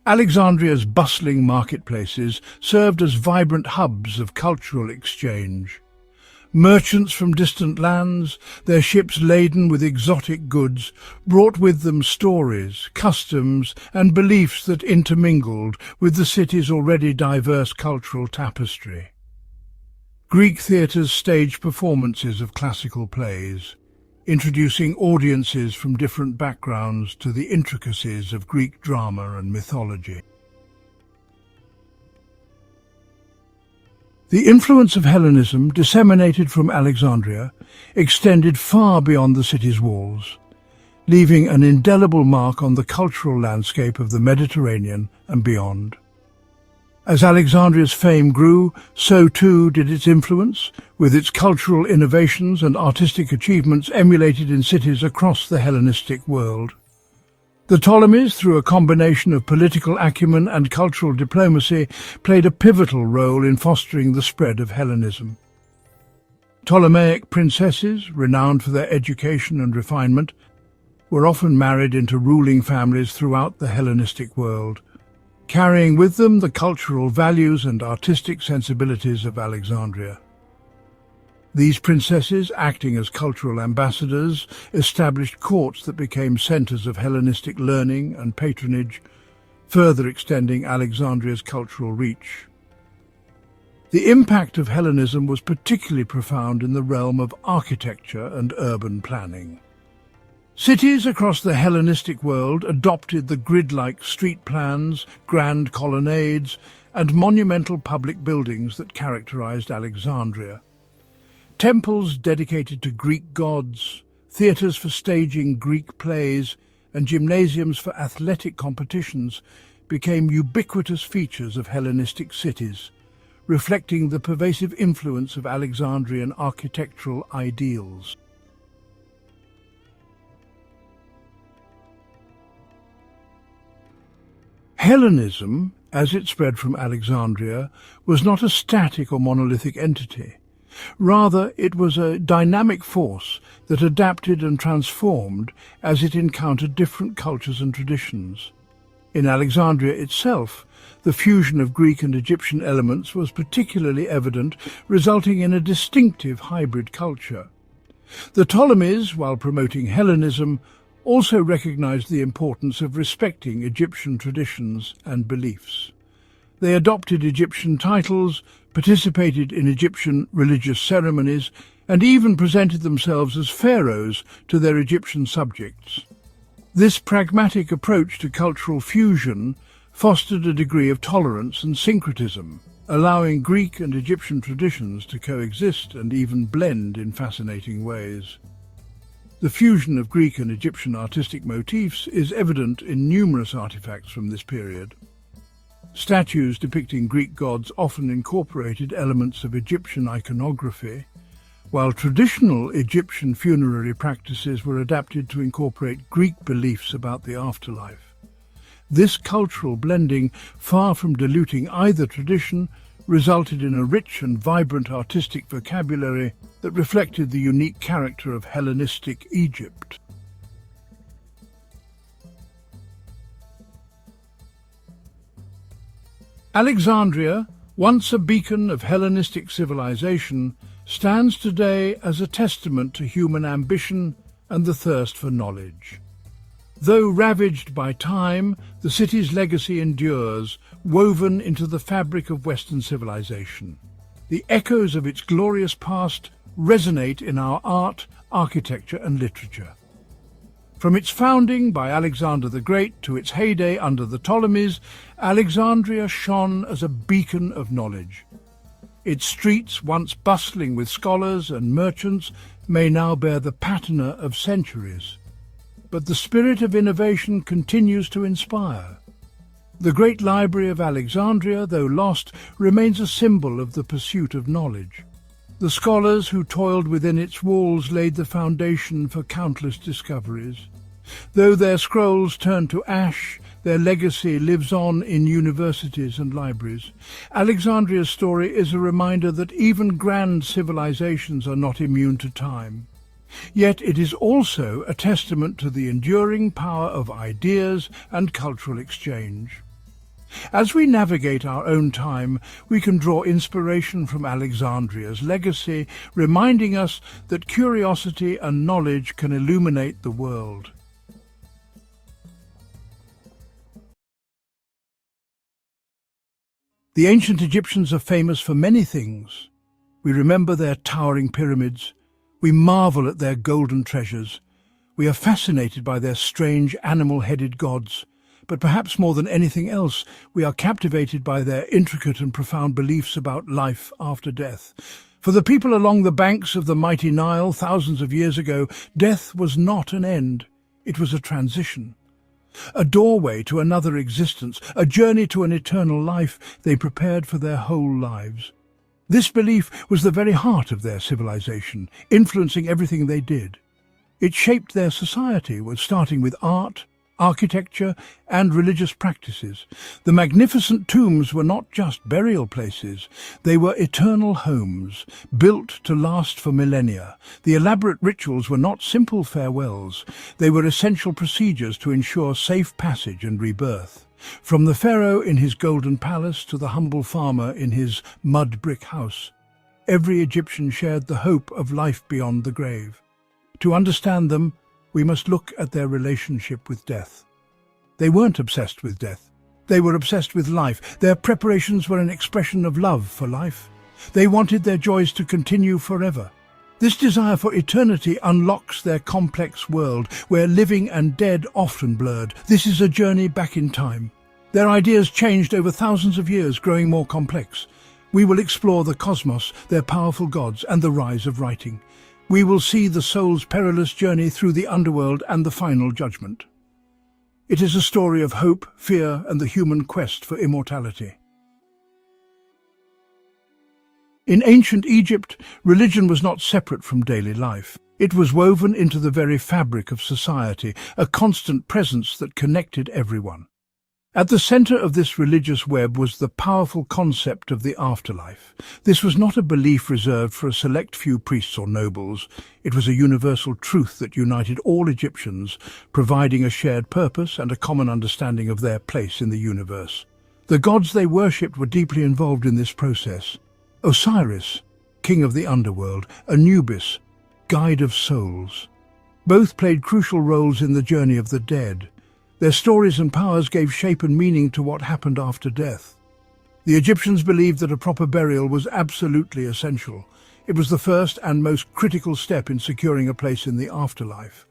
Alexandria's bustling marketplaces served as vibrant hubs of cultural exchange. Merchants from distant lands, their ships laden with exotic goods, brought with them stories, customs, and beliefs that intermingled with the city's already diverse cultural tapestry. Greek theatres staged performances of classical plays, introducing audiences from different backgrounds to the intricacies of Greek drama and mythology. The influence of Hellenism, disseminated from Alexandria, extended far beyond the city's walls, leaving an indelible mark on the cultural landscape of the Mediterranean and beyond. As Alexandria's fame grew, so too did its influence, with its cultural innovations and artistic achievements emulated in cities across the Hellenistic world. The Ptolemies, through a combination of political acumen and cultural diplomacy, played a pivotal role in fostering the spread of Hellenism. Ptolemaic princesses, renowned for their education and refinement, were often married into ruling families throughout the Hellenistic world, carrying with them the cultural values and artistic sensibilities of Alexandria. These princesses, acting as cultural ambassadors, established courts that became centres of Hellenistic learning and patronage, further extending Alexandria's cultural reach. The impact of Hellenism was particularly profound in the realm of architecture and urban planning. Cities across the Hellenistic world adopted the grid-like street plans, grand colonnades, and monumental public buildings that characterized Alexandria. Temples dedicated to Greek gods, theatres for staging Greek plays, and gymnasiums for athletic competitions became ubiquitous features of Hellenistic cities, reflecting the pervasive influence of Alexandrian architectural ideals. Hellenism, as it spread from Alexandria, was not a static or monolithic entity. Rather, it was a dynamic force that adapted and transformed as it encountered different cultures and traditions. In Alexandria itself, the fusion of Greek and Egyptian elements was particularly evident, resulting in a distinctive hybrid culture. The Ptolemies, while promoting Hellenism, also recognized the importance of respecting Egyptian traditions and beliefs. They adopted Egyptian titles, participated in Egyptian religious ceremonies, and even presented themselves as pharaohs to their Egyptian subjects. This pragmatic approach to cultural fusion fostered a degree of tolerance and syncretism, allowing Greek and Egyptian traditions to coexist and even blend in fascinating ways. The fusion of Greek and Egyptian artistic motifs is evident in numerous artifacts from this period. Statues depicting Greek gods often incorporated elements of Egyptian iconography, while traditional Egyptian funerary practices were adapted to incorporate Greek beliefs about the afterlife. This cultural blending, far from diluting either tradition, resulted in a rich and vibrant artistic vocabulary that reflected the unique character of Hellenistic Egypt. Alexandria, once a beacon of Hellenistic civilization, stands today as a testament to human ambition and the thirst for knowledge. Though ravaged by time, the city's legacy endures, woven into the fabric of Western civilization. The echoes of its glorious past resonate in our art, architecture and literature. From its founding by Alexander the Great to its heyday under the Ptolemies, Alexandria shone as a beacon of knowledge. Its streets, once bustling with scholars and merchants, may now bear the patina of centuries. But the spirit of innovation continues to inspire. The great library of Alexandria, though lost, remains a symbol of the pursuit of knowledge. The scholars who toiled within its walls laid the foundation for countless discoveries. Though their scrolls turned to ash, their legacy lives on in universities and libraries. Alexandria's story is a reminder that even grand civilizations are not immune to time. Yet it is also a testament to the enduring power of ideas and cultural exchange. As we navigate our own time, we can draw inspiration from Alexandria's legacy, reminding us that curiosity and knowledge can illuminate the world. The ancient Egyptians are famous for many things. We remember their towering pyramids. We marvel at their golden treasures. We are fascinated by their strange animal-headed gods. But perhaps more than anything else, we are captivated by their intricate and profound beliefs about life after death. For the people along the banks of the mighty Nile thousands of years ago, death was not an end. It was a transition. A doorway to another existence, a journey to an eternal life they prepared for their whole lives. This belief was the very heart of their civilization, influencing everything they did. It shaped their society, starting with art, architecture, and religious practices. The magnificent tombs were not just burial places, they were eternal homes, built to last for millennia. The elaborate rituals were not simple farewells, they were essential procedures to ensure safe passage and rebirth. From the pharaoh in his golden palace to the humble farmer in his mud brick house, every Egyptian shared the hope of life beyond the grave. To understand them, we must look at their relationship with death. They weren't obsessed with death. They were obsessed with life. Their preparations were an expression of love for life. They wanted their joys to continue forever. This desire for eternity unlocks their complex world, where living and dead often blurred. This is a journey back in time. Their ideas changed over thousands of years, growing more complex. We will explore the cosmos, their powerful gods, and the rise of writing. We will see the soul's perilous journey through the underworld and the final judgment. It is a story of hope, fear, and the human quest for immortality. In ancient Egypt, religion was not separate from daily life. It was woven into the very fabric of society, a constant presence that connected everyone. At the center of this religious web was the powerful concept of the afterlife. This was not a belief reserved for a select few priests or nobles. It was a universal truth that united all Egyptians, providing a shared purpose and a common understanding of their place in the universe. The gods they worshipped were deeply involved in this process. Osiris, king of the underworld, Anubis, guide of souls. Both played crucial roles in the journey of the dead. Their stories and powers gave shape and meaning to what happened after death. The Egyptians believed that a proper burial was absolutely essential. It was the first and most critical step in securing a place in the afterlife.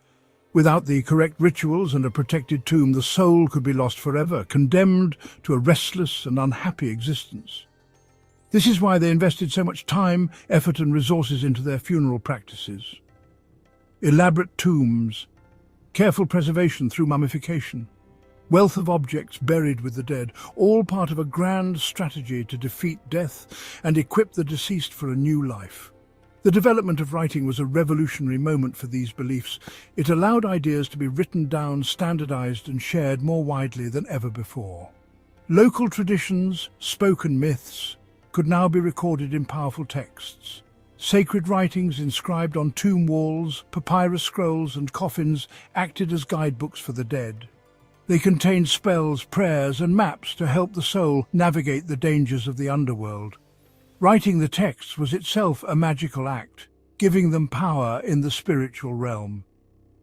Without the correct rituals and a protected tomb, the soul could be lost forever, condemned to a restless and unhappy existence. This is why they invested so much time, effort and resources into their funeral practices. Elaborate tombs, careful preservation through mummification, wealth of objects buried with the dead, all part of a grand strategy to defeat death and equip the deceased for a new life. The development of writing was a revolutionary moment for these beliefs. It allowed ideas to be written down, standardized and shared more widely than ever before. Local traditions, spoken myths, could now be recorded in powerful texts. Sacred writings inscribed on tomb walls, papyrus scrolls and coffins acted as guidebooks for the dead. They contained spells, prayers and maps to help the soul navigate the dangers of the underworld. Writing the texts was itself a magical act, giving them power in the spiritual realm.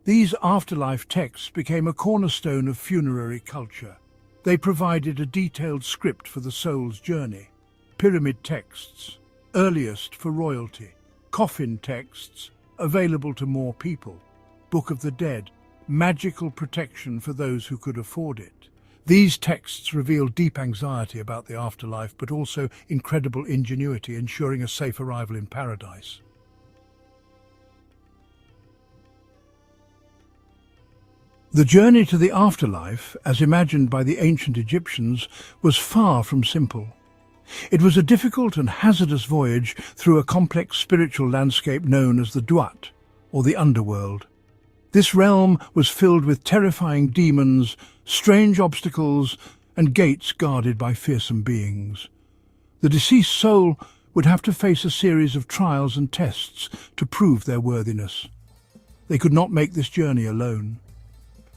These afterlife texts became a cornerstone of funerary culture. They provided a detailed script for the soul's journey. Pyramid texts, earliest for royalty. Coffin texts, available to more people. Book of the Dead, magical protection for those who could afford it. These texts reveal deep anxiety about the afterlife, but also incredible ingenuity, ensuring a safe arrival in paradise. The journey to the afterlife, as imagined by the ancient Egyptians, was far from simple. It was a difficult and hazardous voyage through a complex spiritual landscape known as the Duat, or the underworld. This realm was filled with terrifying demons, strange obstacles, and gates guarded by fearsome beings. The deceased soul would have to face a series of trials and tests to prove their worthiness. They could not make this journey alone.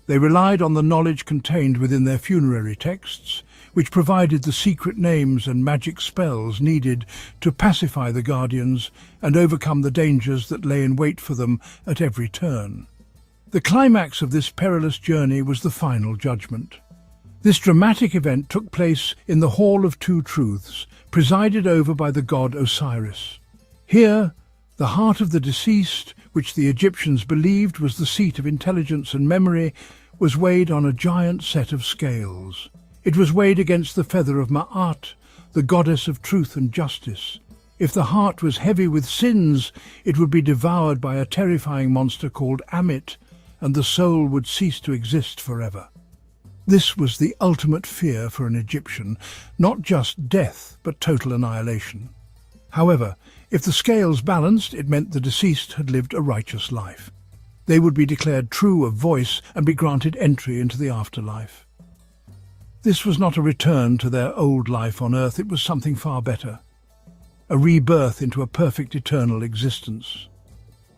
They relied on the knowledge contained within their funerary texts, which provided the secret names and magic spells needed to pacify the guardians and overcome the dangers that lay in wait for them at every turn. The climax of this perilous journey was the final judgment. This dramatic event took place in the Hall of Two Truths, presided over by the god Osiris. Here, the heart of the deceased, which the Egyptians believed was the seat of intelligence and memory, was weighed on a giant set of scales. It was weighed against the feather of Ma'at, the goddess of truth and justice. If the heart was heavy with sins, it would be devoured by a terrifying monster called Amit, and the soul would cease to exist forever. This was the ultimate fear for an Egyptian, not just death, but total annihilation. However, if the scales balanced, it meant the deceased had lived a righteous life. They would be declared true of voice and be granted entry into the afterlife. This was not a return to their old life on earth, it was something far better. A rebirth into a perfect eternal existence.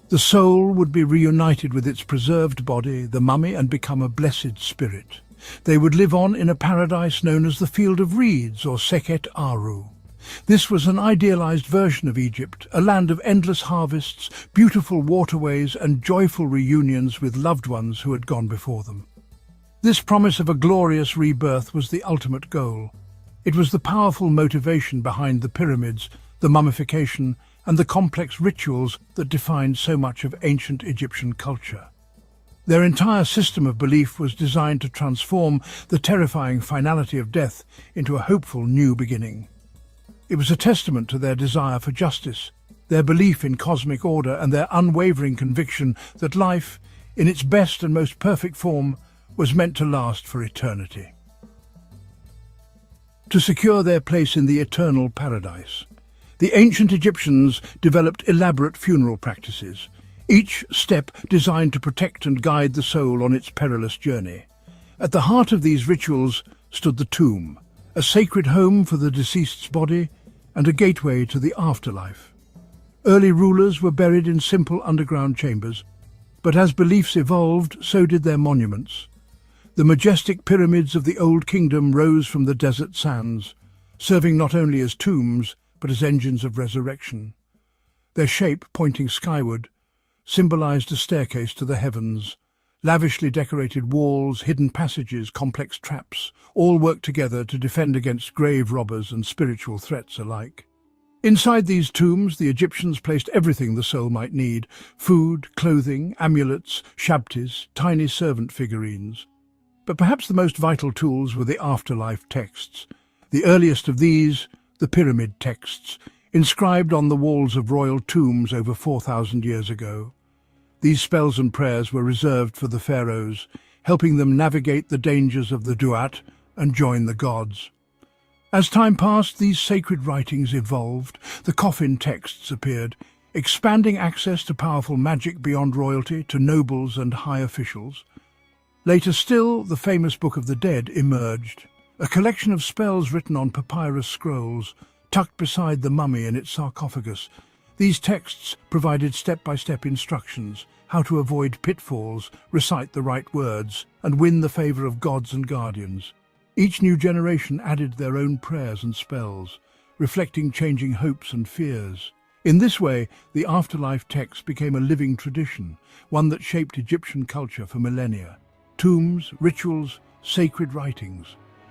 The soul would be reunited with its preserved body, the mummy, and become a blessed spirit. They would live on in a paradise known as the Field of Reeds, or Sekhet Aru. This was an idealized version of Egypt, a land of endless harvests, beautiful waterways and joyful reunions with loved ones who had gone before them. This promise of a glorious rebirth was the ultimate goal. It was the powerful motivation behind the pyramids, the mummification, and the complex rituals that defined so much of ancient Egyptian culture. Their entire system of belief was designed to transform the terrifying finality of death into a hopeful new beginning. It was a testament to their desire for justice, their belief in cosmic order, and their unwavering conviction that life, in its best and most perfect form, was meant to last for eternity. To secure their place in the eternal paradise, the ancient Egyptians developed elaborate funeral practices, each step designed to protect and guide the soul on its perilous journey. At the heart of these rituals stood the tomb, a sacred home for the deceased's body and a gateway to the afterlife. Early rulers were buried in simple underground chambers, but as beliefs evolved, so did their monuments. The majestic pyramids of the Old Kingdom rose from the desert sands, serving not only as tombs, but as engines of resurrection. Their shape, pointing skyward, symbolized a staircase to the heavens. Lavishly decorated walls, hidden passages, complex traps, all worked together to defend against grave robbers and spiritual threats alike. Inside these tombs, the Egyptians placed everything the soul might need: food, clothing, amulets, shabtis, tiny servant figurines. But perhaps the most vital tools were the afterlife texts. The earliest of these, the pyramid texts, inscribed on the walls of royal tombs over 4,000 years ago. These spells and prayers were reserved for the pharaohs, helping them navigate the dangers of the duat and join the gods. As time passed, these sacred writings evolved. The coffin texts appeared, expanding access to powerful magic beyond royalty to nobles and high officials. Later still, the famous Book of the Dead emerged, a collection of spells written on papyrus scrolls, tucked beside the mummy in its sarcophagus. These texts provided step-by-step instructions, how to avoid pitfalls, recite the right words, and win the favor of gods and guardians. Each new generation added their own prayers and spells, reflecting changing hopes and fears. In this way, the afterlife text became a living tradition, one that shaped Egyptian culture for millennia. Tombs, rituals, sacred writings.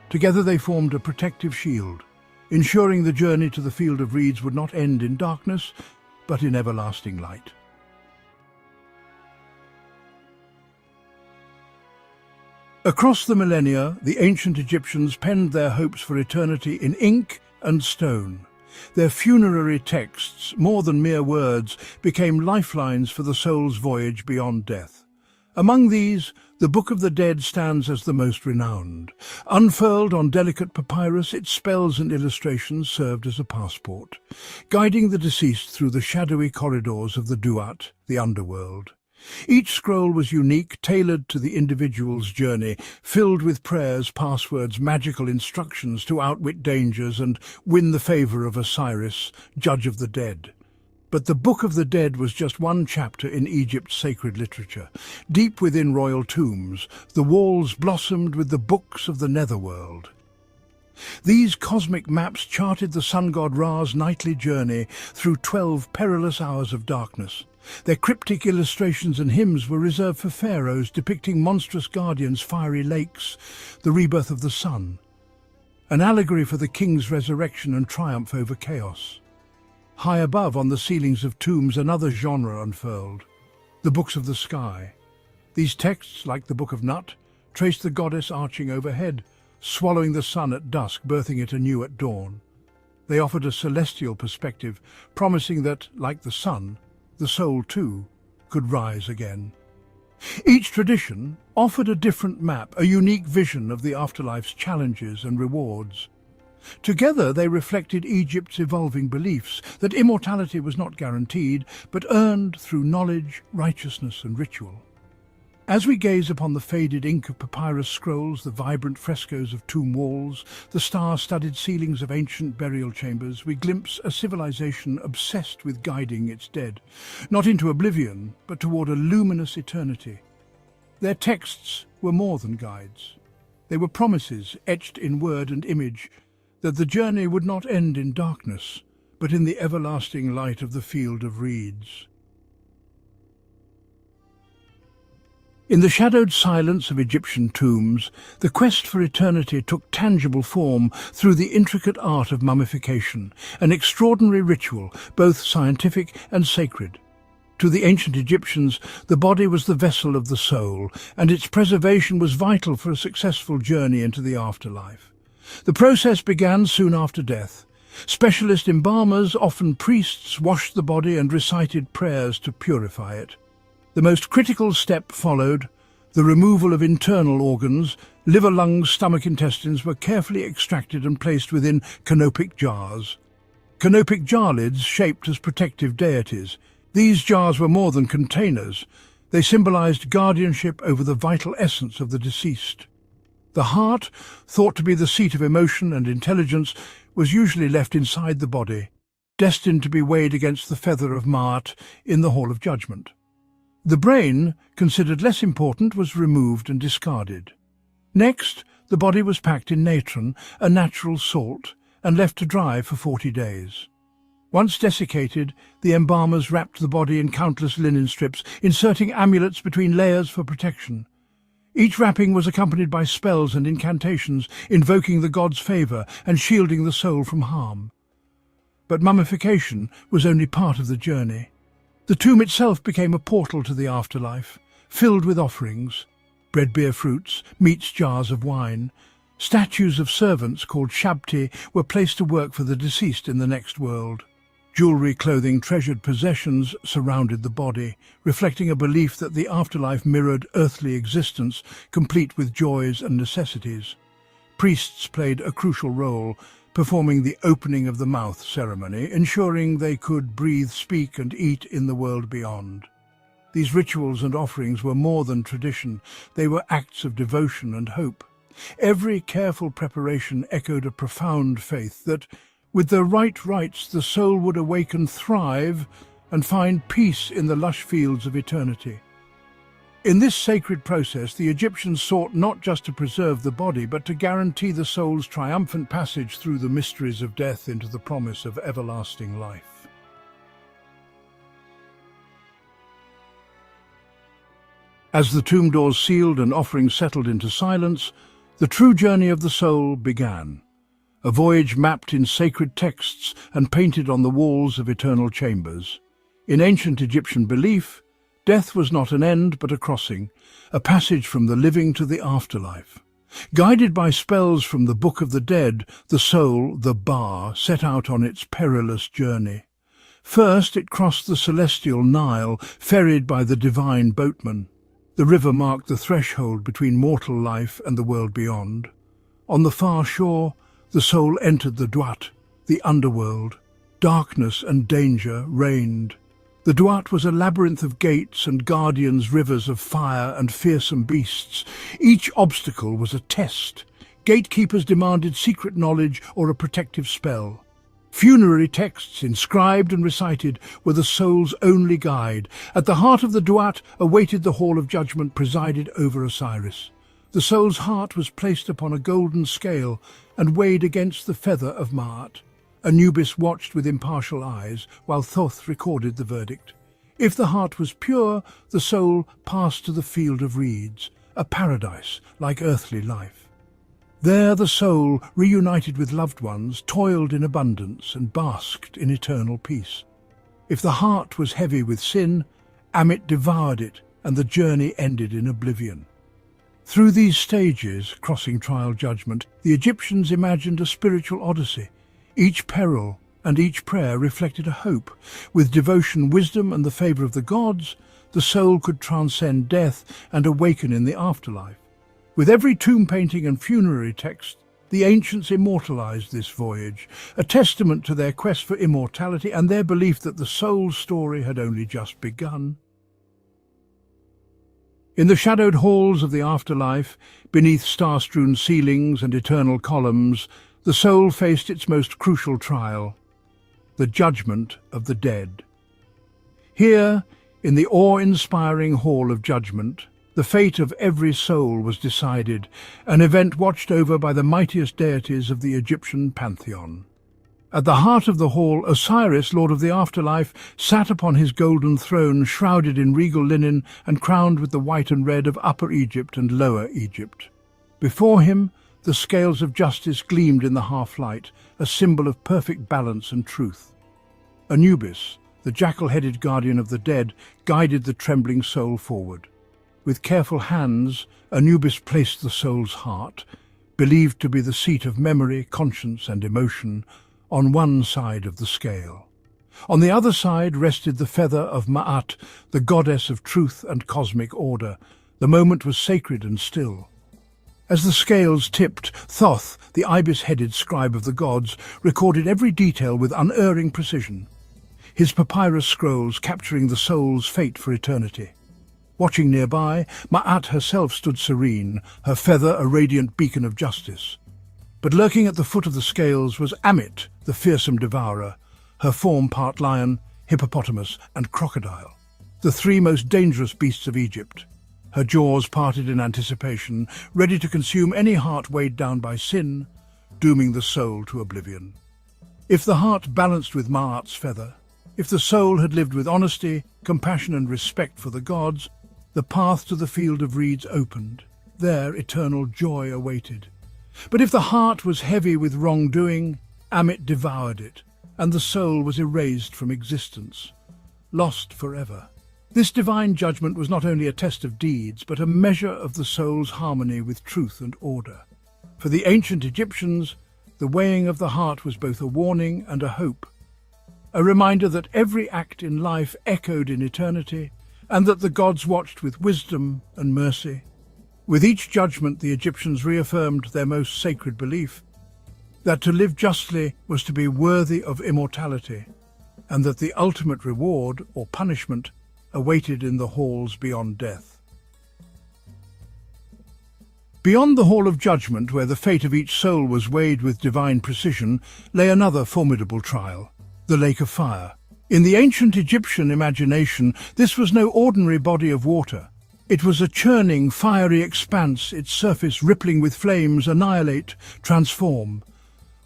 Together they formed a protective shield, ensuring the journey to the Field of Reeds would not end in darkness, but in everlasting light. Across the millennia, the ancient Egyptians penned their hopes for eternity in ink and stone. Their funerary texts, more than mere words, became lifelines for the soul's voyage beyond death. Among these, the Book of the Dead stands as the most renowned. Unfurled on delicate papyrus, its spells and illustrations served as a passport, guiding the deceased through the shadowy corridors of the duat, the underworld. Each scroll was unique, tailored to the individual's journey, filled with prayers, passwords, magical instructions to outwit dangers and win the favor of Osiris, judge of the dead. But the Book of the Dead was just one chapter in Egypt's sacred literature. Deep within royal tombs, the walls blossomed with the books of the netherworld. These cosmic maps charted the sun god Ra's nightly journey through 12 perilous hours of darkness. Their cryptic illustrations and hymns were reserved for pharaohs, depicting monstrous guardians, fiery lakes, the rebirth of the sun, an allegory for the king's resurrection and triumph over chaos. High above, on the ceilings of tombs, another genre unfurled, the books of the sky. These texts, like the Book of Nut, traced the goddess arching overhead, swallowing the sun at dusk, birthing it anew at dawn. They offered a celestial perspective, promising that, like the sun, the soul too could rise again. Each tradition offered a different map, a unique vision of the afterlife's challenges and rewards. Together they reflected Egypt's evolving beliefs that immortality was not guaranteed, but earned through knowledge, righteousness and ritual. As we gaze upon the faded ink of papyrus scrolls, the vibrant frescoes of tomb walls, the star-studded ceilings of ancient burial chambers, we glimpse a civilization obsessed with guiding its dead, not into oblivion, but toward a luminous eternity. Their texts were more than guides. They were promises, etched in word and image, that the journey would not end in darkness, but in the everlasting light of the field of reeds. In the shadowed silence of Egyptian tombs, the quest for eternity took tangible form through the intricate art of mummification, an extraordinary ritual, both scientific and sacred. To the ancient Egyptians, the body was the vessel of the soul, and its preservation was vital for a successful journey into the afterlife. The process began soon after death. Specialist embalmers, often priests, washed the body and recited prayers to purify it. The most critical step followed. The removal of internal organs, liver, lungs, stomach, intestines were carefully extracted and placed within canopic jars. Canopic jar lids shaped as protective deities. These jars were more than containers. They symbolized guardianship over the vital essence of the deceased. The heart, thought to be the seat of emotion and intelligence, was usually left inside the body, destined to be weighed against the feather of Ma'at in the Hall of Judgment. The brain, considered less important, was removed and discarded. Next, the body was packed in natron, a natural salt, and left to dry for 40 days. Once desiccated, the embalmers wrapped the body in countless linen strips, inserting amulets between layers for protection. Each wrapping was accompanied by spells and incantations, invoking the god's favour and shielding the soul from harm. But mummification was only part of the journey. The tomb itself became a portal to the afterlife, filled with offerings: bread, beer, fruits, meats, jars of wine. Statues of servants called shabti were placed to work for the deceased in the next world. Jewelry, clothing, treasured possessions surrounded the body, reflecting a belief that the afterlife mirrored earthly existence, complete with joys and necessities. Priests played a crucial role, performing the opening of the mouth ceremony, ensuring they could breathe, speak and eat in the world beyond. These rituals and offerings were more than tradition. They were acts of devotion and hope. Every careful preparation echoed a profound faith that, with the right rites, the soul would awaken, thrive, and find peace in the lush fields of eternity. In this sacred process, the Egyptians sought not just to preserve the body, but to guarantee the soul's triumphant passage through the mysteries of death into the promise of everlasting life. As the tomb doors sealed and offerings settled into silence, the true journey of the soul began. A voyage mapped in sacred texts and painted on the walls of eternal chambers. In ancient Egyptian belief, death was not an end but a crossing, a passage from the living to the afterlife. Guided by spells from the Book of the Dead, the soul, the Ba, set out on its perilous journey. First it crossed the celestial Nile, ferried by the divine boatman. The river marked the threshold between mortal life and the world beyond. On the far shore, the soul entered the Duat, the underworld. Darkness and danger reigned. The Duat was a labyrinth of gates and guardians, rivers of fire and fearsome beasts. Each obstacle was a test. Gatekeepers demanded secret knowledge or a protective spell. Funerary texts, inscribed and recited, were the soul's only guide. At the heart of the Duat awaited the Hall of Judgment, presided over Osiris. The soul's heart was placed upon a golden scale and weighed against the feather of Ma'at. Anubis watched with impartial eyes, while Thoth recorded the verdict. If the heart was pure, the soul passed to the field of reeds, a paradise like earthly life. There the soul, reunited with loved ones, toiled in abundance and basked in eternal peace. If the heart was heavy with sin, Amit devoured it, and the journey ended in oblivion. Through these stages, crossing trial judgment, the Egyptians imagined a spiritual odyssey. Each peril and each prayer reflected a hope. With devotion, wisdom and the favour of the gods, the soul could transcend death and awaken in the afterlife. With every tomb painting and funerary text, the ancients immortalized this voyage, a testament to their quest for immortality and their belief that the soul's story had only just begun. In the shadowed halls of the afterlife, beneath star-strewn ceilings and eternal columns, the soul faced its most crucial trial, the judgment of the dead. Here, in the awe-inspiring Hall of Judgment, The fate of every soul was decided, an event watched over by the mightiest deities of the Egyptian pantheon. At the heart of the hall, Osiris, lord of the afterlife, sat upon his golden throne, shrouded in regal linen and crowned with the white and red of Upper Egypt and Lower Egypt. Before him, the scales of justice gleamed in the half-light, a symbol of perfect balance and truth. Anubis, the jackal-headed guardian of the dead, guided the trembling soul forward. With careful hands, Anubis placed the soul's heart, believed to be the seat of memory, conscience and emotion, on one side of the scale. On the other side rested the feather of Ma'at, the goddess of truth and cosmic order. The moment was sacred and still. As the scales tipped, Thoth, the ibis-headed scribe of the gods, recorded every detail with unerring precision, his papyrus scrolls capturing the soul's fate for eternity. Watching nearby, Ma'at herself stood serene, her feather a radiant beacon of justice. But lurking at the foot of the scales was Amit, the fearsome devourer, her form part lion, hippopotamus and crocodile, the three most dangerous beasts of Egypt. Her jaws parted in anticipation, ready to consume any heart weighed down by sin, dooming the soul to oblivion. If the heart balanced with Ma'at's feather, if the soul had lived with honesty, compassion and respect for the gods, the path to the field of reeds opened. There eternal joy awaited. But if the heart was heavy with wrongdoing, Amit devoured it, and the soul was erased from existence, lost forever. This divine judgment was not only a test of deeds, but a measure of the soul's harmony with truth and order. For the ancient Egyptians, the weighing of the heart was both a warning and a hope, a reminder that every act in life echoed in eternity, and that the gods watched with wisdom and mercy. With each judgment, the Egyptians reaffirmed their most sacred belief, that to live justly was to be worthy of immortality, and that the ultimate reward, or punishment, awaited in the halls beyond death. Beyond the Hall of Judgment, where the fate of each soul was weighed with divine precision, lay another formidable trial, the Lake of Fire. In the ancient Egyptian imagination, this was no ordinary body of water. It was a churning, fiery expanse, its surface rippling with flames, annihilate, transform.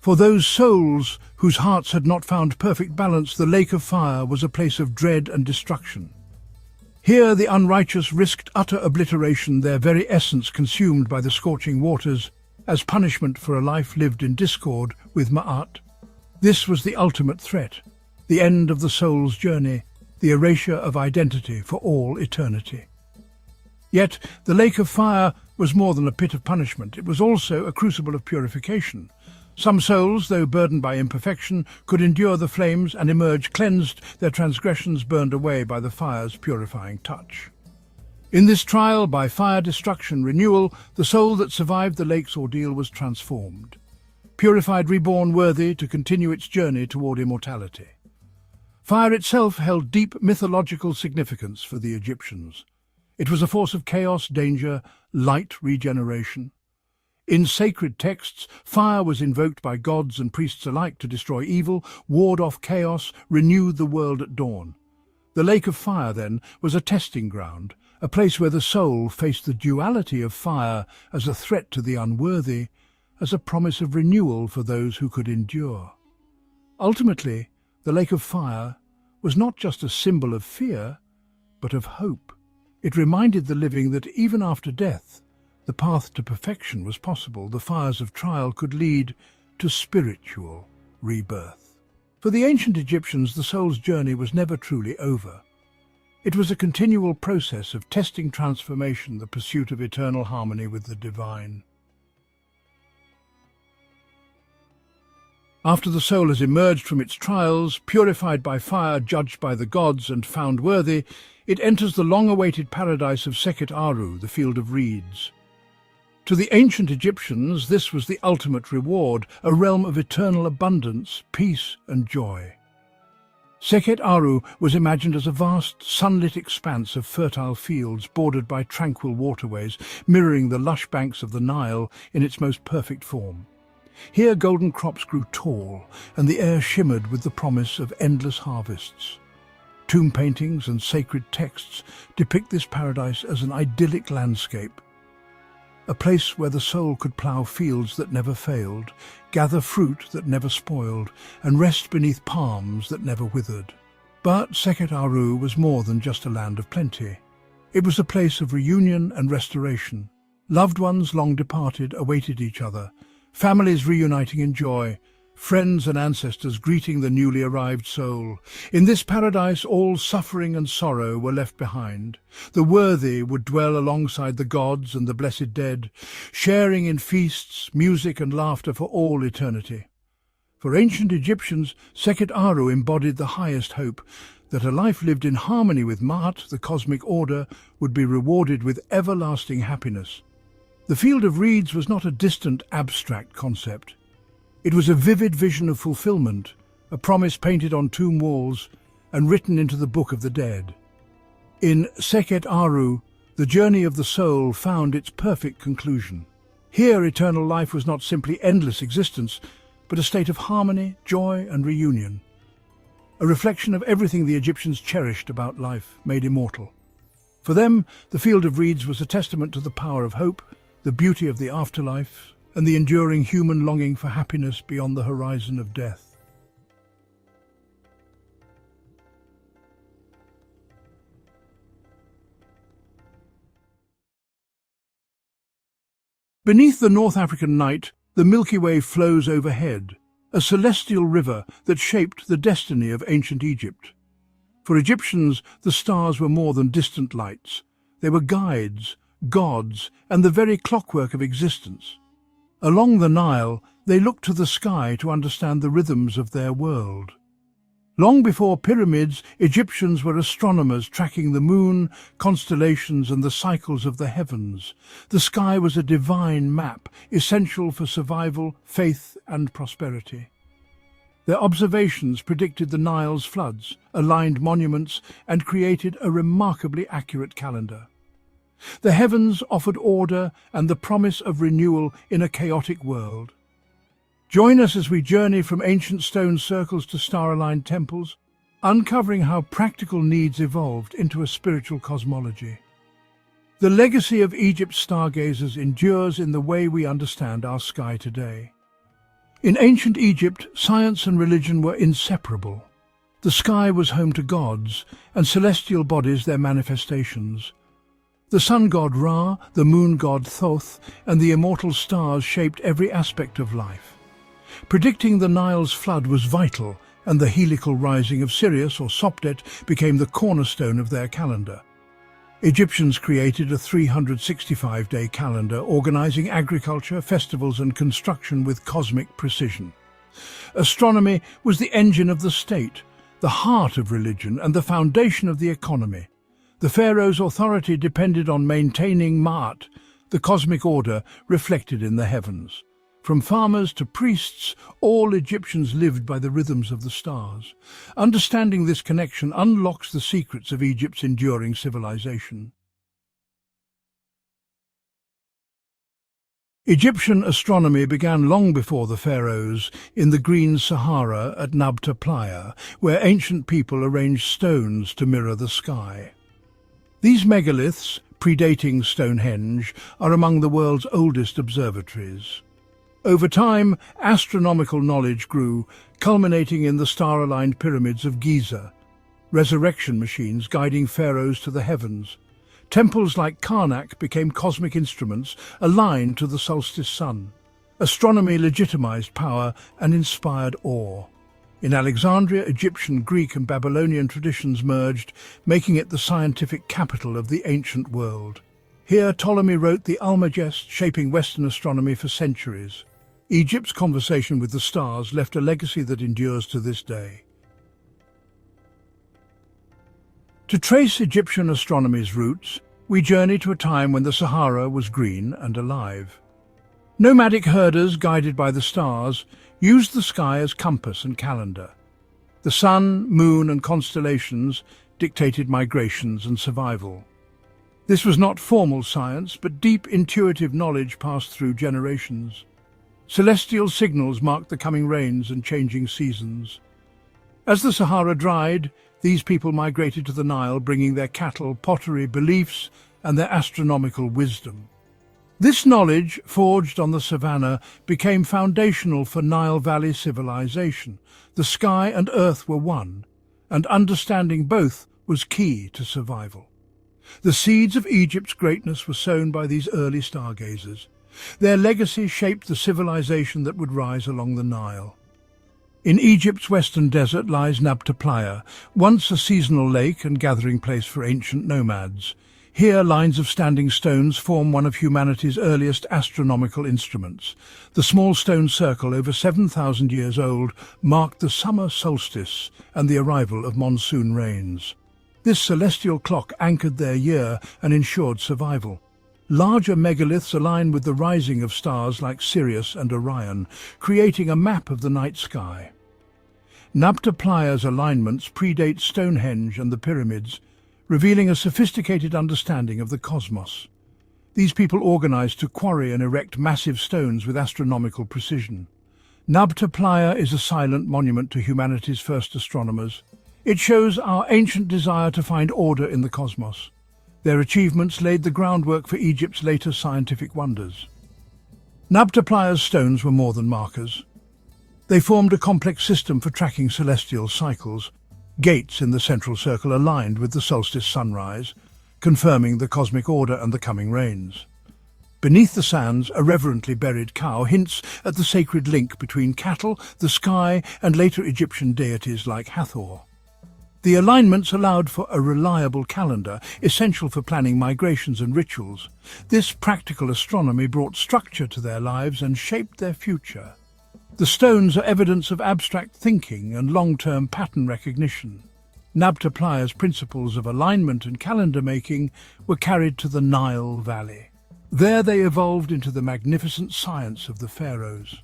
For those souls whose hearts had not found perfect balance, the Lake of Fire was a place of dread and destruction. Here the unrighteous risked utter obliteration, their very essence consumed by the scorching waters, as punishment for a life lived in discord with Ma'at. This was the ultimate threat, the end of the soul's journey, the erasure of identity for all eternity. Yet the Lake of Fire was more than a pit of punishment. It was also a crucible of purification. Some souls, though burdened by imperfection, could endure the flames and emerge cleansed, their transgressions burned away by the fire's purifying touch. In this trial, by fire destruction renewal, the soul that survived the lake's ordeal was transformed, purified, reborn, worthy to continue its journey toward immortality. Fire itself held deep mythological significance for the Egyptians. It was a force of chaos, danger, light regeneration. In sacred texts, fire was invoked by gods and priests alike to destroy evil, ward off chaos, renew the world at dawn. The Lake of Fire, then, was a testing ground, a place where the soul faced the duality of fire as a threat to the unworthy, as a promise of renewal for those who could endure. Ultimately, the Lake of Fire was not just a symbol of fear, but of hope. It reminded the living that even after death, the path to perfection was possible. The fires of trial could lead to spiritual rebirth. For the ancient Egyptians, the soul's journey was never truly over. It was a continual process of testing transformation, the pursuit of eternal harmony with the divine. After the soul has emerged from its trials, purified by fire, judged by the gods, and found worthy, it enters the long-awaited paradise of Sekhet Aru, the field of reeds. To the ancient Egyptians, this was the ultimate reward, a realm of eternal abundance, peace and joy. Sekhet Aru was imagined as a vast, sunlit expanse of fertile fields bordered by tranquil waterways, mirroring the lush banks of the Nile in its most perfect form. Here golden crops grew tall, and the air shimmered with the promise of endless harvests. Tomb paintings and sacred texts depict this paradise as an idyllic landscape, a place where the soul could plough fields that never failed, gather fruit that never spoiled, and rest beneath palms that never withered. But Sekhet Aru was more than just a land of plenty. It was a place of reunion and restoration. Loved ones long departed awaited each other, families reuniting in joy, friends and ancestors greeting the newly arrived soul. In this paradise all suffering and sorrow were left behind. The worthy would dwell alongside the gods and the blessed dead, sharing in feasts, music and laughter for all eternity. For ancient Egyptians, Sekhet Aru embodied the highest hope, that a life lived in harmony with Ma'at, the cosmic order, would be rewarded with everlasting happiness. The field of reeds was not a distant, abstract concept. It was a vivid vision of fulfillment, a promise painted on tomb walls and written into the Book of the Dead. In Sekhet Aru, the journey of the soul found its perfect conclusion. Here, eternal life was not simply endless existence, but a state of harmony, joy and reunion. A reflection of everything the Egyptians cherished about life, made immortal. For them, the field of reeds was a testament to the power of hope, the beauty of the afterlife, and the enduring human longing for happiness beyond the horizon of death. Beneath the North African night, the Milky Way flows overhead, a celestial river that shaped the destiny of ancient Egypt. For Egyptians, the stars were more than distant lights. They were guides, gods, and the very clockwork of existence. Along the Nile, they looked to the sky to understand the rhythms of their world. Long before pyramids, Egyptians were astronomers tracking the moon, constellations and the cycles of the heavens. The sky was a divine map, essential for survival, faith and prosperity. Their observations predicted the Nile's floods, aligned monuments and created a remarkably accurate calendar. The heavens offered order and the promise of renewal in a chaotic world. Join us as we journey from ancient stone circles to star-aligned temples, uncovering how practical needs evolved into a spiritual cosmology. The legacy of Egypt's stargazers endures in the way we understand our sky today. In ancient Egypt, science and religion were inseparable. The sky was home to gods, and celestial bodies their manifestations. The sun god Ra, the moon god Thoth, and the immortal stars shaped every aspect of life. Predicting the Nile's flood was vital, and the heliacal rising of Sirius or Sopdet became the cornerstone of their calendar. Egyptians created a 365-day calendar, organizing agriculture, festivals and construction with cosmic precision. Astronomy was the engine of the state, the heart of religion and the foundation of the economy. The pharaoh's authority depended on maintaining Ma'at, the cosmic order reflected in the heavens. From farmers to priests, all Egyptians lived by the rhythms of the stars. Understanding this connection unlocks the secrets of Egypt's enduring civilization. Egyptian astronomy began long before the pharaohs in the green Sahara at Nabta Playa, where ancient people arranged stones to mirror the sky. These megaliths, predating Stonehenge, are among the world's oldest observatories. Over time, astronomical knowledge grew, culminating in the star-aligned pyramids of Giza, resurrection machines guiding pharaohs to the heavens. Temples like Karnak became cosmic instruments aligned to the solstice sun. Astronomy legitimized power and inspired awe. In Alexandria, Egyptian, Greek and Babylonian traditions merged, making it the scientific capital of the ancient world. Here, Ptolemy wrote the Almagest, shaping Western astronomy for centuries. Egypt's conversation with the stars left a legacy that endures to this day. To trace Egyptian astronomy's roots, we journey to a time when the Sahara was green and alive. Nomadic herders, guided by the stars, used the sky as compass and calendar. The sun, moon and constellations dictated migrations and survival. This was not formal science, but deep intuitive knowledge passed through generations. Celestial signals marked the coming rains and changing seasons. As the Sahara dried, these people migrated to the Nile, bringing their cattle, pottery, beliefs, and their astronomical wisdom. This knowledge, forged on the savannah, became foundational for Nile Valley civilization. The sky and earth were one, and understanding both was key to survival. The seeds of Egypt's greatness were sown by these early stargazers. Their legacy shaped the civilization that would rise along the Nile. In Egypt's western desert lies Nabta Playa, once a seasonal lake and gathering place for ancient nomads. Here, lines of standing stones form one of humanity's earliest astronomical instruments. The small stone circle, over 7,000 years old, marked the summer solstice and the arrival of monsoon rains. This celestial clock anchored their year and ensured survival. Larger megaliths align with the rising of stars like Sirius and Orion, creating a map of the night sky. Nabta Playa's alignments predate Stonehenge and the pyramids, revealing a sophisticated understanding of the cosmos. These people organized to quarry and erect massive stones with astronomical precision. Nabta Playa is a silent monument to humanity's first astronomers. It shows our ancient desire to find order in the cosmos. Their achievements laid the groundwork for Egypt's later scientific wonders. Nabta Playa's stones were more than markers. They formed a complex system for tracking celestial cycles. Gates in the central circle aligned with the solstice sunrise, confirming the cosmic order and the coming rains. Beneath the sands, a reverently buried cow hints at the sacred link between cattle, the sky, and later Egyptian deities like Hathor. The alignments allowed for a reliable calendar, essential for planning migrations and rituals. This practical astronomy brought structure to their lives and shaped their future. The stones are evidence of abstract thinking and long-term pattern recognition. Nabta Playa's principles of alignment and calendar making were carried to the Nile Valley. There they evolved into the magnificent science of the Pharaohs.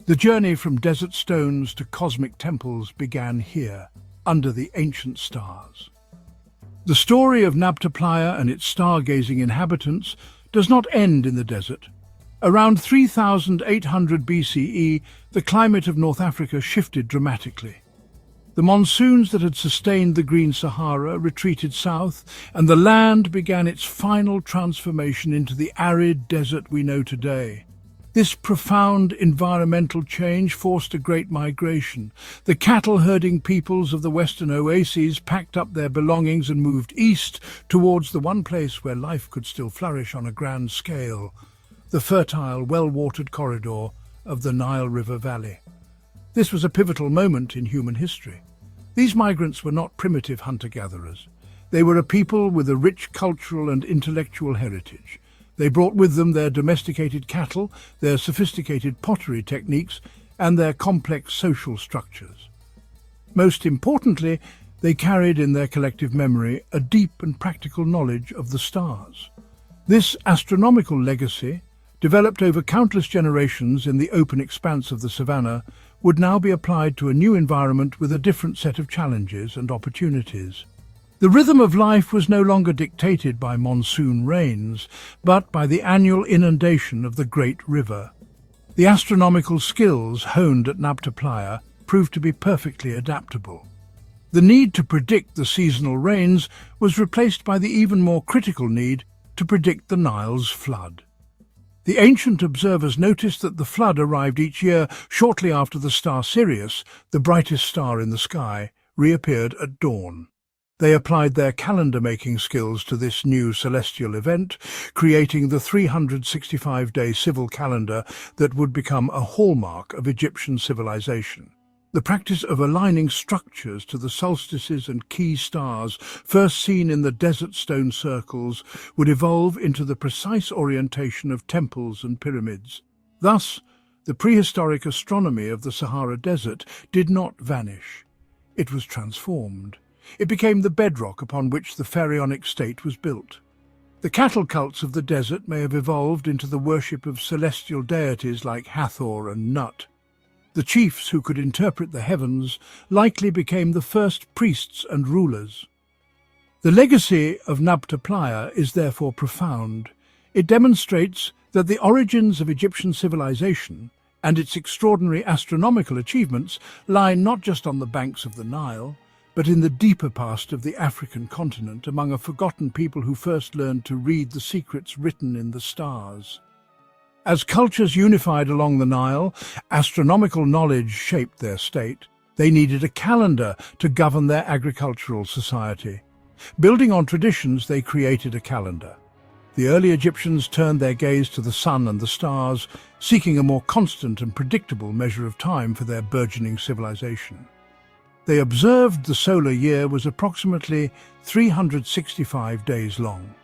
The journey from desert stones to cosmic temples began here, under the ancient stars. The story of Nabta Playa and its stargazing inhabitants does not end in the desert. Around 3,800 BCE, the climate of North Africa shifted dramatically. The monsoons that had sustained the Green Sahara retreated south, and the land began its final transformation into the arid desert we know today. This profound environmental change forced a great migration. The cattle-herding peoples of the Western Oases packed up their belongings and moved east towards the one place where life could still flourish on a grand scale, the fertile, well-watered corridor of the Nile River Valley. This was a pivotal moment in human history. These migrants were not primitive hunter-gatherers. They were a people with a rich cultural and intellectual heritage. They brought with them their domesticated cattle, their sophisticated pottery techniques, and their complex social structures. Most importantly, they carried in their collective memory a deep and practical knowledge of the stars. This astronomical legacy, developed over countless generations in the open expanse of the savannah, would now be applied to a new environment with a different set of challenges and opportunities. The rhythm of life was no longer dictated by monsoon rains, but by the annual inundation of the great river. The astronomical skills honed at Nabta Playa proved to be perfectly adaptable. The need to predict the seasonal rains was replaced by the even more critical need to predict the Nile's flood. The ancient observers noticed that the flood arrived each year shortly after the star Sirius, the brightest star in the sky, reappeared at dawn. They applied their calendar-making skills to this new celestial event, creating the 365-day civil calendar that would become a hallmark of Egyptian civilization. The practice of aligning structures to the solstices and key stars, first seen in the desert stone circles, would evolve into the precise orientation of temples and pyramids. Thus, the prehistoric astronomy of the Sahara Desert did not vanish. It was transformed. It became the bedrock upon which the pharaonic state was built. The cattle cults of the desert may have evolved into the worship of celestial deities like Hathor and Nut. The chiefs who could interpret the heavens likely became the first priests and rulers. The legacy of Nabta Playa is therefore profound. It demonstrates that the origins of Egyptian civilization and its extraordinary astronomical achievements lie not just on the banks of the Nile, but in the deeper past of the African continent among a forgotten people who first learned to read the secrets written in the stars. As cultures unified along the Nile, astronomical knowledge shaped their state. They needed a calendar to govern their agricultural society. Building on traditions, they created a calendar. The early Egyptians turned their gaze to the sun and the stars, seeking a more constant and predictable measure of time for their burgeoning civilization. They observed the solar year was approximately 365 days long.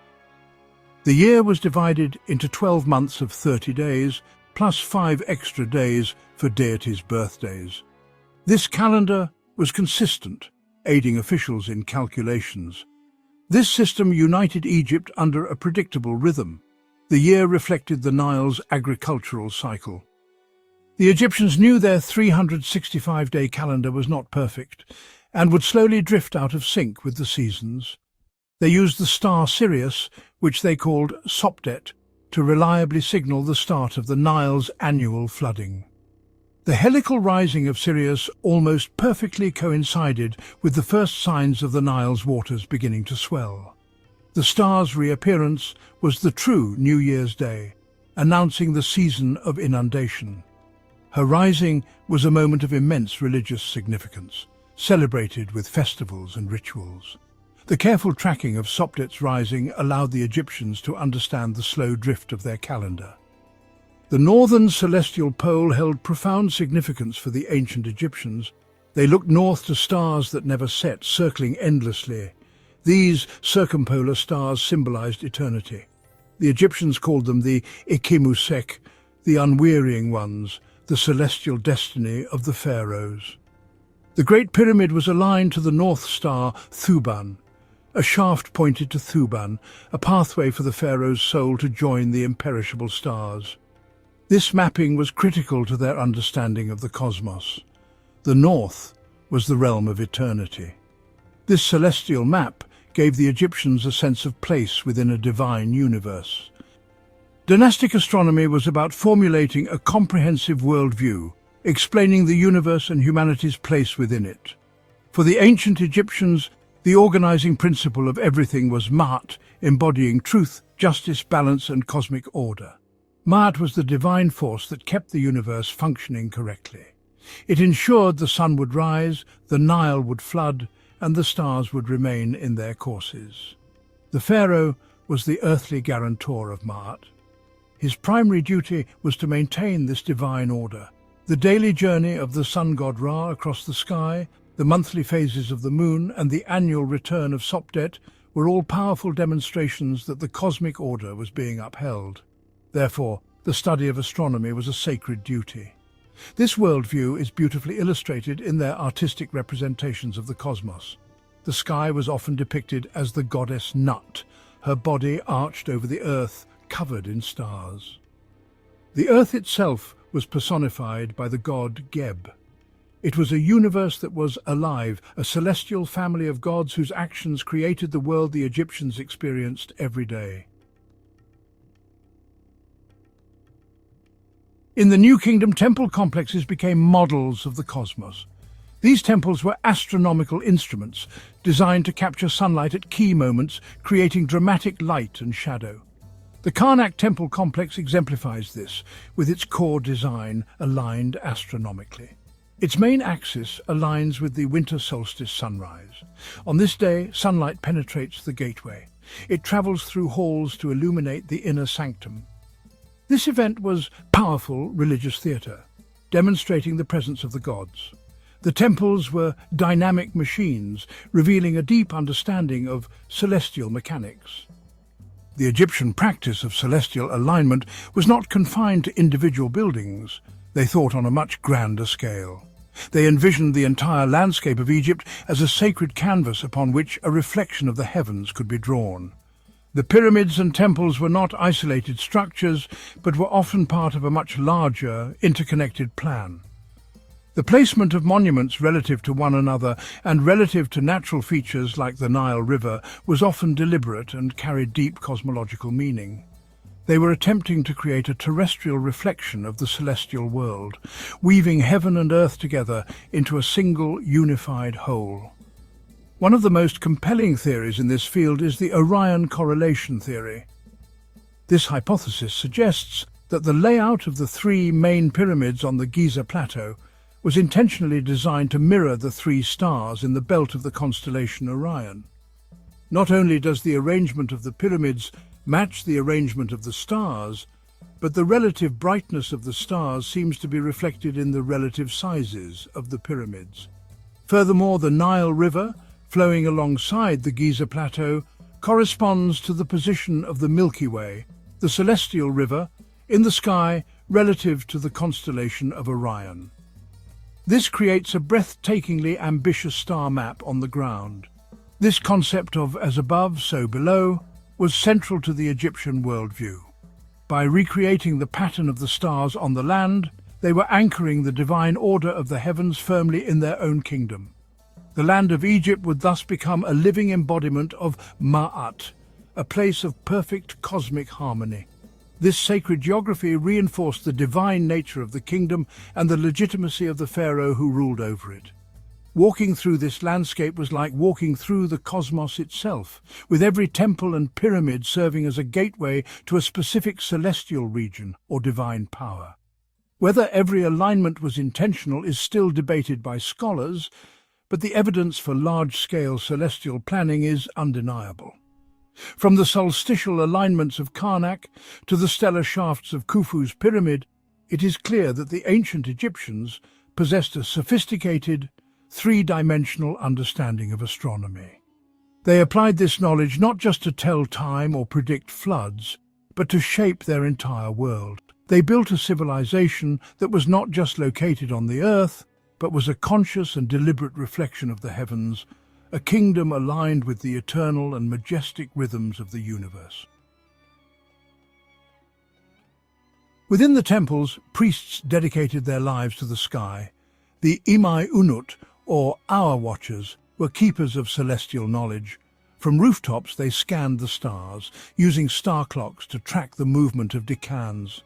The year was divided into 12 months of 30 days, plus 5 extra days for deities' birthdays. This calendar was consistent, aiding officials in calculations. This system united Egypt under a predictable rhythm. The year reflected the Nile's agricultural cycle. The Egyptians knew their 365-day calendar was not perfect and would slowly drift out of sync with the seasons. They used the star Sirius, which they called Sopdet, to reliably signal the start of the Nile's annual flooding. The helical rising of Sirius almost perfectly coincided with the first signs of the Nile's waters beginning to swell. The star's reappearance was the true New Year's Day, announcing the season of inundation. Her rising was a moment of immense religious significance, celebrated with festivals and rituals. The careful tracking of Sopdet's rising allowed the Egyptians to understand the slow drift of their calendar. The northern celestial pole held profound significance for the ancient Egyptians. They looked north to stars that never set, circling endlessly. These circumpolar stars symbolized eternity. The Egyptians called them the Ikimusek, the unwearying ones, the celestial destiny of the Pharaohs. The Great Pyramid was aligned to the North Star Thuban. A shaft pointed to Thuban, a pathway for the Pharaoh's soul to join the imperishable stars. This mapping was critical to their understanding of the cosmos. The North was the realm of eternity. This celestial map gave the Egyptians a sense of place within a divine universe. Dynastic astronomy was about formulating a comprehensive worldview, explaining the universe and humanity's place within it. For the ancient Egyptians, the organizing principle of everything was Ma'at, embodying truth, justice, balance, and cosmic order. Ma'at was the divine force that kept the universe functioning correctly. It ensured the sun would rise, the Nile would flood, and the stars would remain in their courses. The pharaoh was the earthly guarantor of Ma'at. His primary duty was to maintain this divine order. The daily journey of the sun god Ra across the sky, the monthly phases of the moon, and the annual return of Sopdet were all powerful demonstrations that the cosmic order was being upheld. Therefore, the study of astronomy was a sacred duty. This worldview is beautifully illustrated in their artistic representations of the cosmos. The sky was often depicted as the goddess Nut, her body arched over the earth, covered in stars. The earth itself was personified by the god Geb. It was a universe that was alive, a celestial family of gods whose actions created the world the Egyptians experienced every day. In the New Kingdom, temple complexes became models of the cosmos. These temples were astronomical instruments designed to capture sunlight at key moments, creating dramatic light and shadow. The Karnak temple complex exemplifies this, with its core design aligned astronomically. Its main axis aligns with the winter solstice sunrise. On this day, sunlight penetrates the gateway. It travels through halls to illuminate the inner sanctum. This event was powerful religious theatre, demonstrating the presence of the gods. The temples were dynamic machines, revealing a deep understanding of celestial mechanics. The Egyptian practice of celestial alignment was not confined to individual buildings. They thought on a much grander scale. They envisioned the entire landscape of Egypt as a sacred canvas upon which a reflection of the heavens could be drawn. The pyramids and temples were not isolated structures, but were often part of a much larger, interconnected plan. The placement of monuments relative to one another and relative to natural features like the Nile River was often deliberate and carried deep cosmological meaning. They were attempting to create a terrestrial reflection of the celestial world, weaving heaven and earth together into a single, unified whole. One of the most compelling theories in this field is the Orion correlation theory. This hypothesis suggests that the layout of the three main pyramids on the Giza Plateau was intentionally designed to mirror the three stars in the belt of the constellation Orion. Not only does the arrangement of the pyramids match the arrangement of the stars, but the relative brightness of the stars seems to be reflected in the relative sizes of the pyramids. Furthermore, the Nile River, flowing alongside the Giza Plateau, corresponds to the position of the Milky Way, the celestial river, in the sky relative to the constellation of Orion. This creates a breathtakingly ambitious star map on the ground. This concept of as above, so below was central to the Egyptian worldview. By recreating the pattern of the stars on the land, they were anchoring the divine order of the heavens firmly in their own kingdom. The land of Egypt would thus become a living embodiment of Ma'at, a place of perfect cosmic harmony. This sacred geography reinforced the divine nature of the kingdom and the legitimacy of the pharaoh who ruled over it. Walking through this landscape was like walking through the cosmos itself, with every temple and pyramid serving as a gateway to a specific celestial region or divine power. Whether every alignment was intentional is still debated by scholars, but the evidence for large-scale celestial planning is undeniable. From the solstitial alignments of Karnak to the stellar shafts of Khufu's pyramid, it is clear that the ancient Egyptians possessed a sophisticated, three-dimensional understanding of astronomy. They applied this knowledge not just to tell time or predict floods, but to shape their entire world. They built a civilization that was not just located on the earth, but was a conscious and deliberate reflection of the heavens, a kingdom aligned with the eternal and majestic rhythms of the universe. Within the temples, priests dedicated their lives to the sky. The Imai Unut, or Hour Watchers, were keepers of celestial knowledge. From rooftops they scanned the stars, using star clocks to track the movement of decans.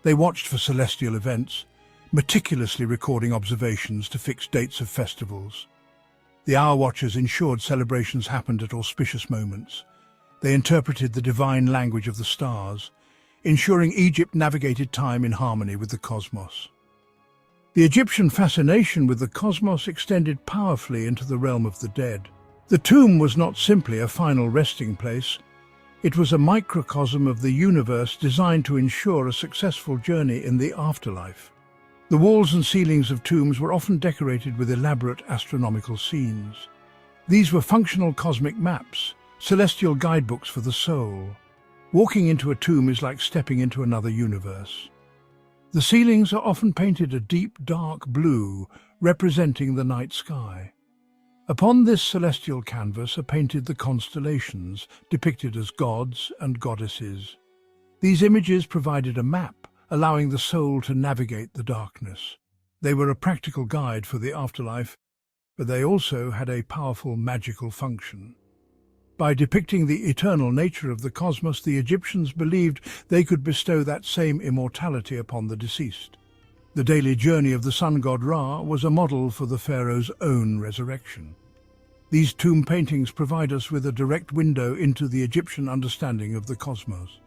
They watched for celestial events, meticulously recording observations to fix dates of festivals. The Hour Watchers ensured celebrations happened at auspicious moments. They interpreted the divine language of the stars, ensuring Egypt navigated time in harmony with the cosmos. The Egyptian fascination with the cosmos extended powerfully into the realm of the dead. The tomb was not simply a final resting place. It was a microcosm of the universe designed to ensure a successful journey in the afterlife. The walls and ceilings of tombs were often decorated with elaborate astronomical scenes. These were functional cosmic maps, celestial guidebooks for the soul. Walking into a tomb is like stepping into another universe. The ceilings are often painted a deep, dark blue, representing the night sky. Upon this celestial canvas are painted the constellations, depicted as gods and goddesses. These images provided a map, allowing the soul to navigate the darkness. They were a practical guide for the afterlife, but they also had a powerful magical function. By depicting the eternal nature of the cosmos, the Egyptians believed they could bestow that same immortality upon the deceased. The daily journey of the sun god Ra was a model for the pharaoh's own resurrection. These tomb paintings provide us with a direct window into the Egyptian understanding of the cosmos.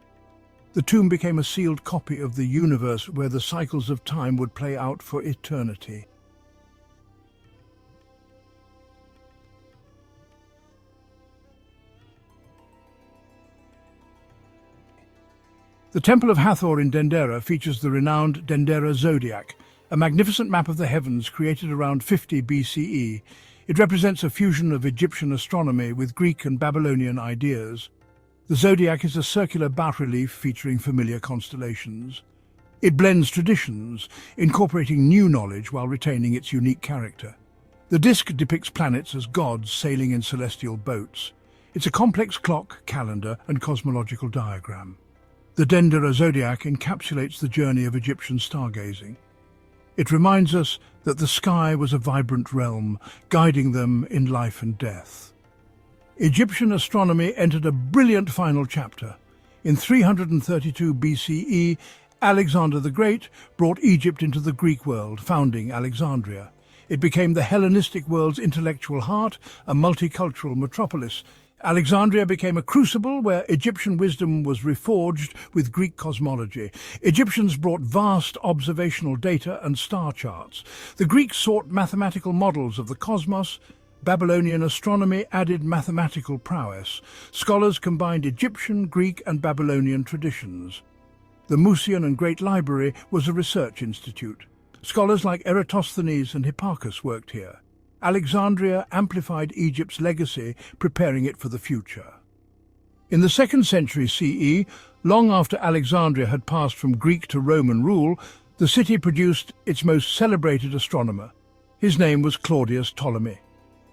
The tomb became a sealed copy of the universe where the cycles of time would play out for eternity. The Temple of Hathor in Dendera features the renowned Dendera Zodiac, a magnificent map of the heavens created around 50 BCE. It represents a fusion of Egyptian astronomy with Greek and Babylonian ideas. The zodiac is a circular bas-relief featuring familiar constellations. It blends traditions, incorporating new knowledge while retaining its unique character. The disk depicts planets as gods sailing in celestial boats. It's a complex clock, calendar, and cosmological diagram. The Dendera zodiac encapsulates the journey of Egyptian stargazing. It reminds us that the sky was a vibrant realm, guiding them in life and death. Egyptian astronomy entered a brilliant final chapter. In 332 BCE, Alexander the Great brought Egypt into the Greek world, founding Alexandria. It became the Hellenistic world's intellectual heart, a multicultural metropolis. Alexandria became a crucible where Egyptian wisdom was reforged with Greek cosmology. Egyptians brought vast observational data and star charts. The Greeks sought mathematical models of the cosmos. Babylonian astronomy added mathematical prowess. Scholars combined Egyptian, Greek and Babylonian traditions. The Museum and Great Library was a research institute. Scholars like Eratosthenes and Hipparchus worked here. Alexandria amplified Egypt's legacy, preparing it for the future. In the 2nd century CE, long after Alexandria had passed from Greek to Roman rule, the city produced its most celebrated astronomer. His name was Claudius Ptolemy.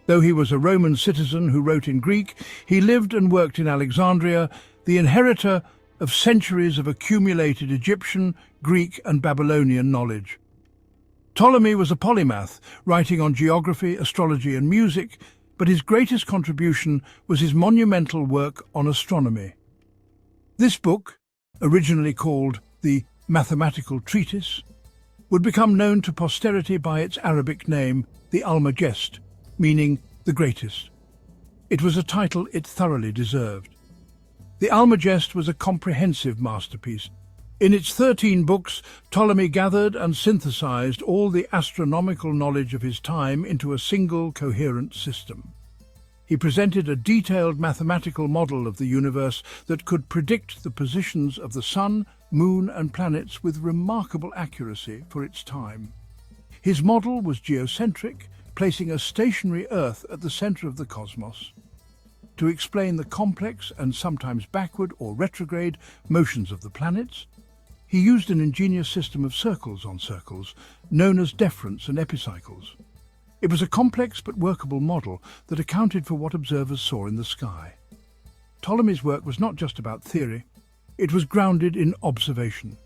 Though he was a Roman citizen who wrote in Greek, he lived and worked in Alexandria, the inheritor of centuries of accumulated Egyptian, Greek and Babylonian knowledge. Ptolemy was a polymath, writing on geography, astrology and music, but his greatest contribution was his monumental work on astronomy. This book, originally called the Mathematical Treatise, would become known to posterity by its Arabic name, the Almagest, meaning the greatest. It was a title it thoroughly deserved. The Almagest was a comprehensive masterpiece. In its 13 books, Ptolemy gathered and synthesized all the astronomical knowledge of his time into a single coherent system. He presented a detailed mathematical model of the universe that could predict the positions of the sun, moon and planets with remarkable accuracy for its time. His model was geocentric, placing a stationary Earth at the center of the cosmos. To explain the complex and sometimes backward or retrograde motions of the planets, he used an ingenious system of circles on circles, known as deferents and epicycles. It was a complex but workable model that accounted for what observers saw in the sky. Ptolemy's work was not just about theory, it was grounded in observation.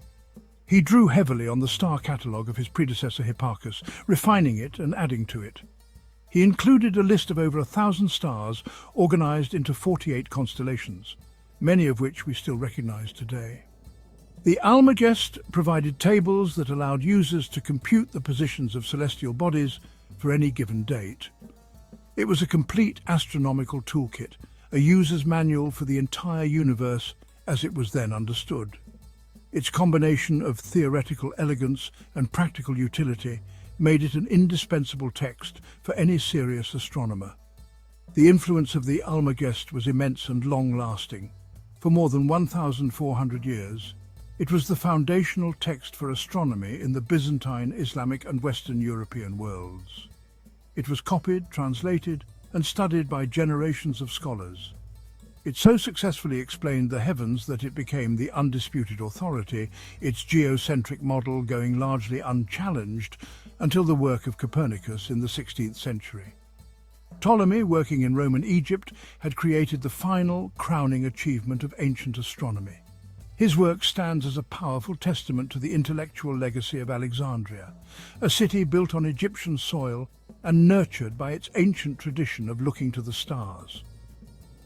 He drew heavily on the star catalogue of his predecessor Hipparchus, refining it and adding to it. He included a list of over 1,000 stars organized into 48 constellations, many of which we still recognize today. The Almagest provided tables that allowed users to compute the positions of celestial bodies for any given date. It was a complete astronomical toolkit, a user's manual for the entire universe as it was then understood. Its combination of theoretical elegance and practical utility made it an indispensable text for any serious astronomer. The influence of the Almagest was immense and long-lasting. For more than 1,400 years, it was the foundational text for astronomy in the Byzantine, Islamic and Western European worlds. It was copied, translated and studied by generations of scholars. It so successfully explained the heavens that it became the undisputed authority, its geocentric model going largely unchallenged until the work of Copernicus in the 16th century. Ptolemy, working in Roman Egypt, had created the final, crowning achievement of ancient astronomy. His work stands as a powerful testament to the intellectual legacy of Alexandria, a city built on Egyptian soil and nurtured by its ancient tradition of looking to the stars.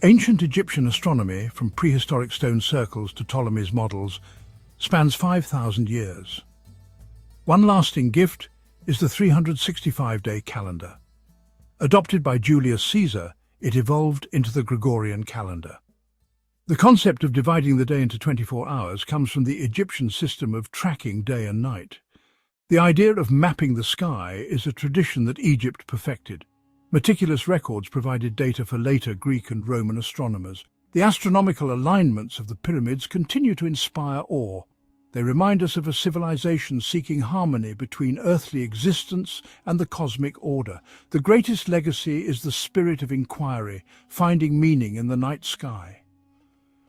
Ancient Egyptian astronomy, from prehistoric stone circles to Ptolemy's models, spans 5,000 years. One lasting gift is the 365-day calendar. Adopted by Julius Caesar, it evolved into the Gregorian calendar. The concept of dividing the day into 24 hours comes from the Egyptian system of tracking day and night. The idea of mapping the sky is a tradition that Egypt perfected. Meticulous records provided data for later Greek and Roman astronomers. The astronomical alignments of the pyramids continue to inspire awe. They remind us of a civilization seeking harmony between earthly existence and the cosmic order. The greatest legacy is the spirit of inquiry, finding meaning in the night sky.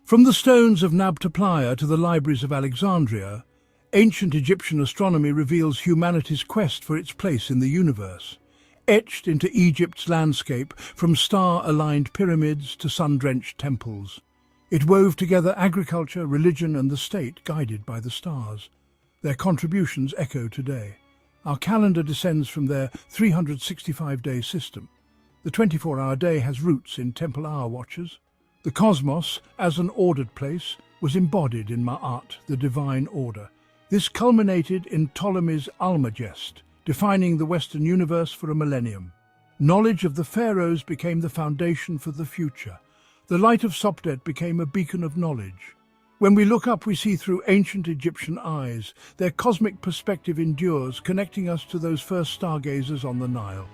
From the stones of Nabta to the libraries of Alexandria, ancient Egyptian astronomy reveals humanity's quest for its place in the universe. Etched into Egypt's landscape, from star-aligned pyramids to sun-drenched temples, it wove together agriculture, religion and the state, guided by the stars. Their contributions echo today. Our calendar descends from their 365-day system. The 24-hour day has roots in temple hour watches. The cosmos, as an ordered place, was embodied in Ma'at, the divine order. This culminated in Ptolemy's Almagest, defining the Western universe for a millennium. Knowledge of the pharaohs became the foundation for the future. The light of Sopdet became a beacon of knowledge. When we look up, we see through ancient Egyptian eyes. Their cosmic perspective endures, connecting us to those first stargazers on the Nile.